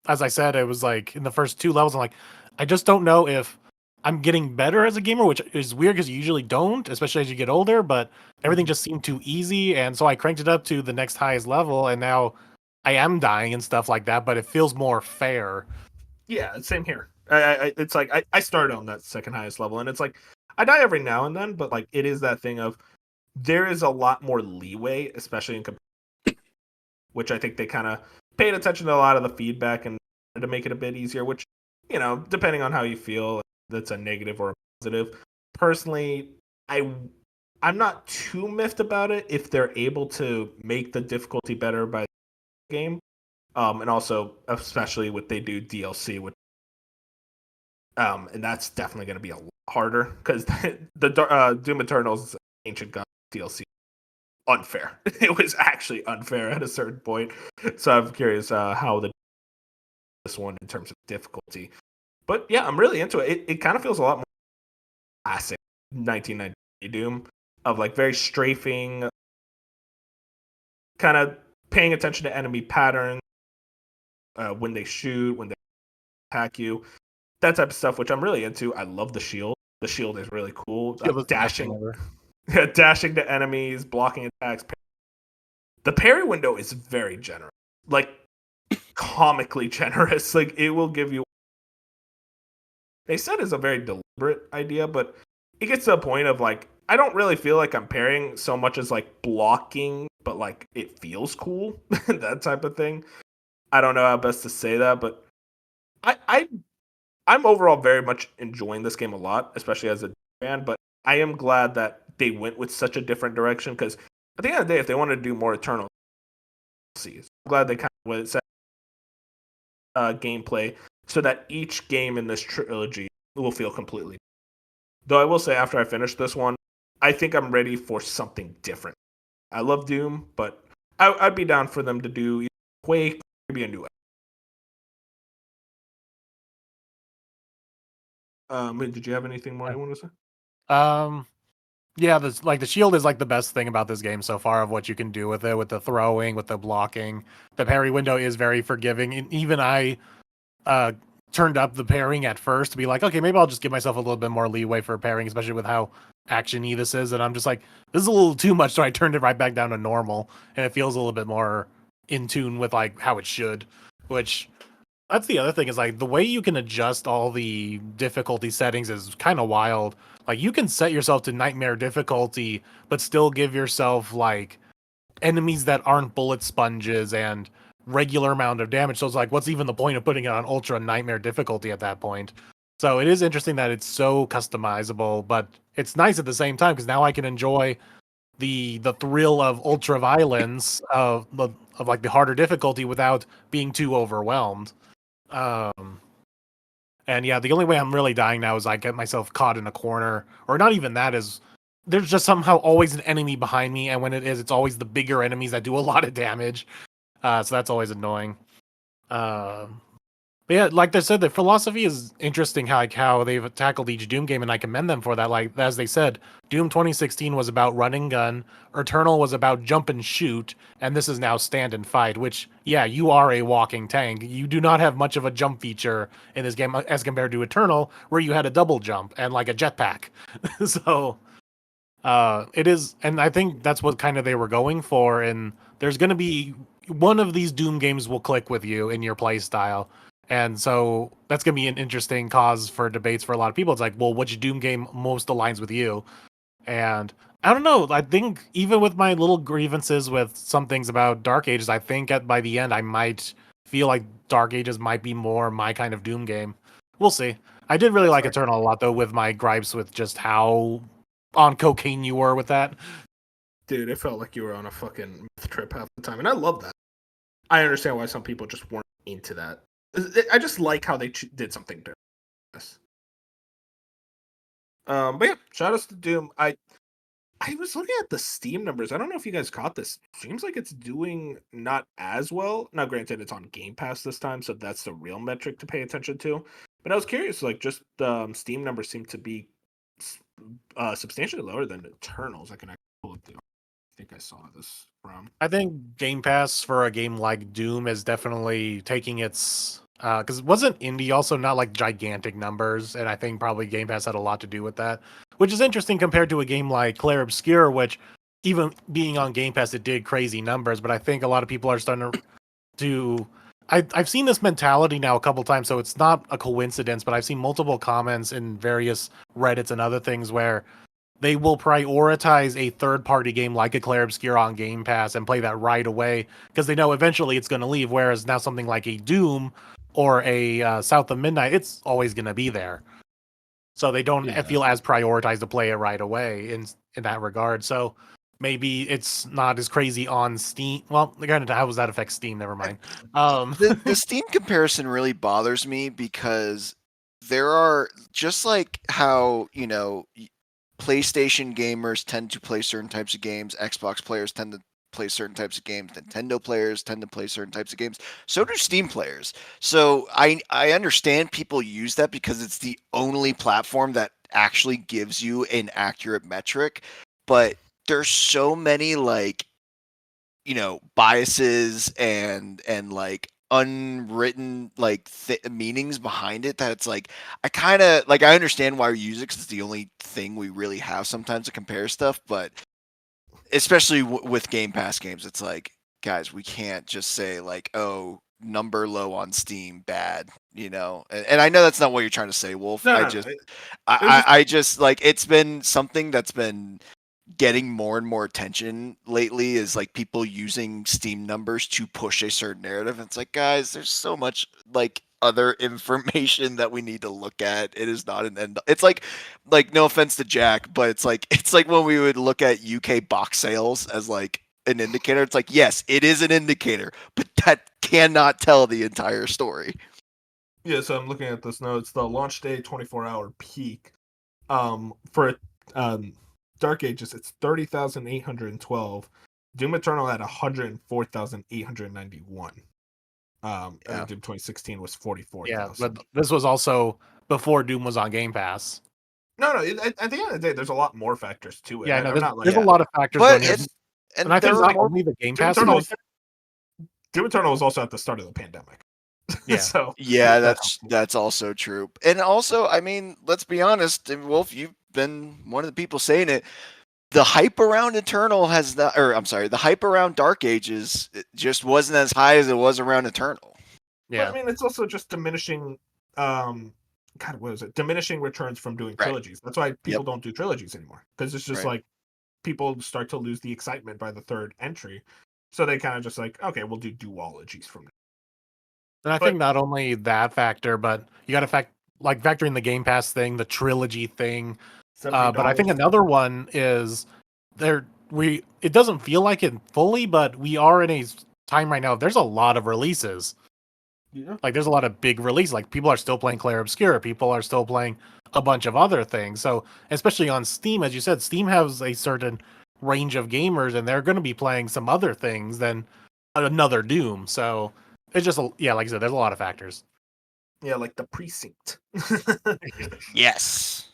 as I said, it was like in the first 2 levels, I'm like, I just don't know if I'm getting better as a gamer, which is weird because you usually don't, especially as you get older, but everything just seemed too easy. And so I cranked it up to the next highest level, and now I am dying and stuff like that, but it feels more fair. Yeah, same here. It's like I started on that second highest level, and it's like I die every now and then, but like it is that thing of there is a lot more leeway, especially in which I think they kind of paid attention to a lot of the feedback and to make it a bit easier. Which, you know, depending on how you feel, that's a negative or a positive. Personally, I'm not too miffed about it if they're able to make the difficulty better by the game. And also, especially what they do DLC with, and that's definitely going to be a lot harder because the Doom Eternal's Ancient Gun DLC unfair. It was actually unfair at a certain point. So I'm curious how this one in terms of difficulty. But yeah, I'm really into it. It kind of feels a lot more classic 1990 Doom of like very strafing, kind of paying attention to enemy patterns. When they shoot, when they attack you, that type of stuff, which I'm really into. I love the shield. The shield is really cool. Dashing to enemies, blocking attacks. The parry window is very generous, like comically generous. Like it will give you. They said it's a very deliberate idea, but it gets to a point of like I don't really feel like I'm parrying so much as like blocking, but like it feels cool, that type of thing. I don't know how best to say that, but I'm overall very much enjoying this game a lot, especially as a fan. But I am glad that they went with such a different direction because at the end of the day, if they wanted to do more Eternal, I'm glad they kind of went set gameplay so that each game in this trilogy will feel completely. Though I will say, after I finish this one, I think I'm ready for something different. I love Doom, but I'd be down for them to do Quake. Maybe a new did you have anything more you want to say? Yeah, the shield is like the best thing about this game so far of what you can do with it, with the throwing, with the blocking. The parry window is very forgiving. And even I turned up the parrying at first to be like, okay, maybe I'll just give myself a little bit more leeway for parrying, especially with how action-y this is. And I'm just like, this is a little too much, so I turned it right back down to normal, and it feels a little bit more in tune with like how it should, which that's the other thing is like the way you can adjust all the difficulty settings is kind of wild. Like you can set yourself to nightmare difficulty, but still give yourself like enemies that aren't bullet sponges and regular amount of damage. So it's like, what's even the point of putting it on ultra nightmare difficulty at that point? So it is interesting that it's so customizable, but it's nice at the same time because now I can enjoy the thrill of ultra violence of like the harder difficulty without being too overwhelmed. And yeah, the only way I'm really dying now is I get myself caught in a corner, or not even that, is there's just somehow always an enemy behind me, and when it is, it's always the bigger enemies that do a lot of damage. So that's always annoying. But yeah, like they said, the philosophy is interesting. How they've tackled each Doom game, and I commend them for that. Like as they said, Doom 2016 was about run and gun, Eternal was about jump and shoot, and this is now stand and fight. Which, yeah, you are a walking tank. You do not have much of a jump feature in this game as compared to Eternal, where you had a double jump and like a jetpack. So it is, and I think that's what kind of they were going for. And there's going to be one of these Doom games will click with you in your play style. And so that's going to be an interesting cause for debates for a lot of people. It's like, well, which Doom game most aligns with you? And I don't know. I think even with my little grievances with some things about Dark Ages, I think by the end I might feel like Dark Ages might be more my kind of Doom game. We'll see. I did really like Eternal a lot, though, with my gripes with just how on cocaine you were with that. Dude, it felt like you were on a fucking meth trip half the time, and I love that. I understand why some people just weren't into that. I just like how they did something different. But yeah, shout outs to Doom. I was looking at the Steam numbers. I don't know if you guys caught this. Seems like it's doing not as well. Now, granted, it's on Game Pass this time, so that's the real metric to pay attention to. But I was curious, like, just Steam numbers seem to be substantially lower than Eternals. I can actually pull up the. I think I saw this from. I think Game Pass for a game like Doom is definitely taking its because wasn't Indy also not like gigantic numbers, and I think probably Game Pass had a lot to do with that, which is interesting compared to a game like Clair Obscur, which even being on Game Pass it did crazy numbers, but I think a lot of people are starting to I've seen this mentality now a couple times, so it's not a coincidence, but I've seen multiple comments in various Reddits and other things where they will prioritize a third-party game like a Clair Obscur on Game Pass and play that right away because they know eventually it's going to leave, whereas now something like a Doom or a South of Midnight, it's always going to be there. So they don't feel as prioritized to play it right away in that regard. So maybe it's not as crazy on Steam. Well, again, how does that affect Steam? Never mind. The Steam comparison really bothers me because there are, just like how, PlayStation gamers tend to play certain types of games, Xbox players tend to play certain types of games, Nintendo players tend to play certain types of games, so do Steam players. So I understand people use that because it's the only platform that actually gives you an accurate metric, but there's so many biases and like unwritten meanings behind it that it's like I understand why we use it because it's the only thing we really have sometimes to compare stuff, but especially with Game Pass games, it's like, guys, we can't just say like, oh, number low on Steam, bad, and I know that's not what you're trying to say, Wolf. I just like, it's been something that's been getting more and more attention lately is like people using Steam numbers to push a certain narrative. It's like, guys, there's so much like other information that we need to look at. It is not an end. It's like no offense to Jack, but it's like when we would look at UK box sales as like an indicator. It's like, yes, it is an indicator, but that cannot tell the entire story. Yeah, so I'm looking at this now. It's the launch day 24-hour peak. For Dark Ages, it's 30,812. Doom Eternal at 104,891. And Doom 2016 was 44,000. Yeah, but this was also before Doom was on Game Pass. No, at the end of the day, there's a lot more factors to it. Yeah, no, there's a lot of factors going in. And I think there not are only the Game Doom Pass. Doom Eternal was also at the start of the pandemic. Yeah. So yeah, that's also true. And also, I mean, let's be honest, Wolf, you've been one of the people saying it. The hype around Eternal the hype around Dark Ages just wasn't as high as it was around Eternal. Yeah. But, I mean, it's also just diminishing diminishing returns from doing trilogies. That's why people don't do trilogies anymore. Because it's just like people start to lose the excitement by the third entry. So they kind of just like, okay, we'll do duologies from now. And I think not only that factor, but you got to factor in the Game Pass thing, the trilogy thing. But I think another one is it doesn't feel like it fully, but we are in a time right now. There's a lot of releases. Yeah. Like there's a lot of big releases. Like people are still playing Clair Obscur. People are still playing a bunch of other things. So especially on Steam, as you said, Steam has a certain range of gamers, and they're going to be playing some other things than another Doom. So it's just like I said, there's a lot of factors. Yeah, like the Precinct. Yes.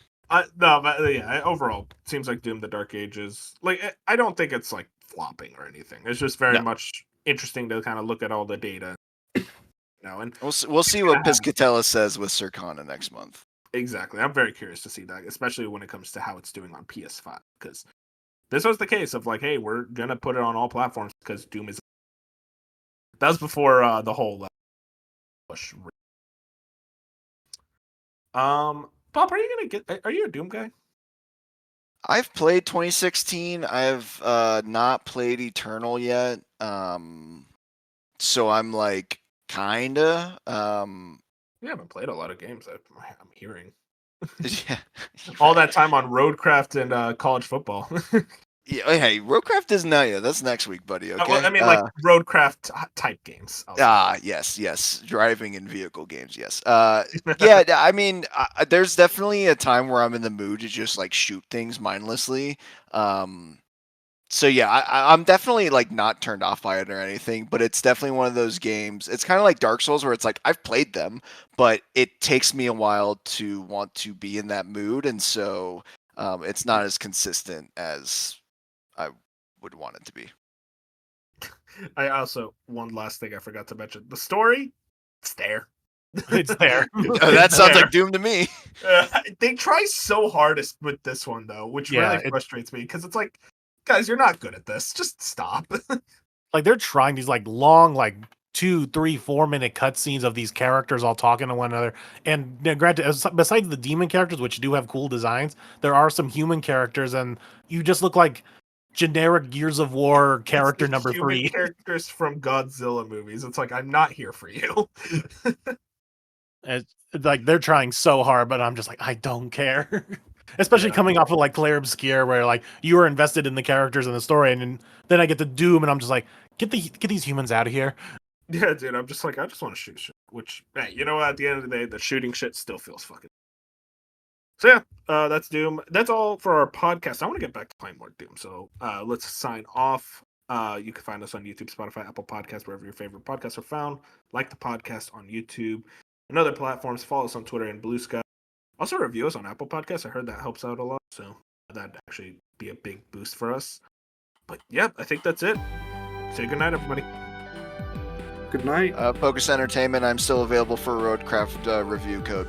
No, but yeah, overall, seems like Doom: The Dark Ages. Like, I don't think it's like flopping or anything. It's just very much interesting to kind of look at all the data. And we'll see what Piscatella says with Circana next month. Exactly, I'm very curious to see that, especially when it comes to how it's doing on PS5, because this was the case of like, hey, we're gonna put it on all platforms because Doom is. That was before the whole push. Bob, are you gonna get? Are you a Doom guy? I've played 2016. I've not played Eternal yet. So I'm like kinda. You haven't played a lot of games. I'm hearing. Yeah. All that time on Roadcraft and college football. Yeah, hey, Roadcraft isn't out yet. That's next week, buddy. Okay. Well, I mean, like Roadcraft type games. Yes, driving and vehicle games. Yes. Yeah. I mean, there's definitely a time where I'm in the mood to just like shoot things mindlessly. So yeah, I'm definitely like not turned off by it or anything, but it's definitely one of those games. It's kind of like Dark Souls where it's like I've played them, but it takes me a while to want to be in that mood, and so it's not as consistent as I would want it to be. I also, one last thing I forgot to mention. The story, it's there. It's there. That sounds like Doom to me. They try so hard with this one, though, which really frustrates me, because it's like, guys, you're not good at this. Just stop. Like, they're trying these, like, long, like, 2, 3, 4-minute cutscenes of these characters all talking to one another. And granted, besides the demon characters, which do have cool designs, there are some human characters, and you just look like generic Gears of War character number 3. Characters from Godzilla movies. It's like, I'm not here for you. It's like they're trying so hard, but I'm just like, I don't care. Especially coming off of like Clair Obscure, where like you were invested in the characters and the story, and then I get to Doom, and I'm just like, get these humans out of here. Yeah, dude, I'm just like, I just want to shoot shit. Which, hey, you know what? At the end of the day, the shooting shit still feels fucking. So yeah, that's Doom. That's all for our podcast. I want to get back to playing more Doom. So let's sign off. You can find us on YouTube, Spotify, Apple Podcasts, wherever your favorite podcasts are found. Like the podcast on YouTube and other platforms. Follow us on Twitter and Blue Sky. Also review us on Apple Podcasts. I heard that helps out a lot. So that'd actually be a big boost for us. But yeah, I think that's it. Say goodnight, everybody. Good night. Focus Entertainment. I'm still available for Roadcraft review code.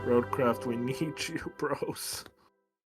Roadcraft, we need you, bros.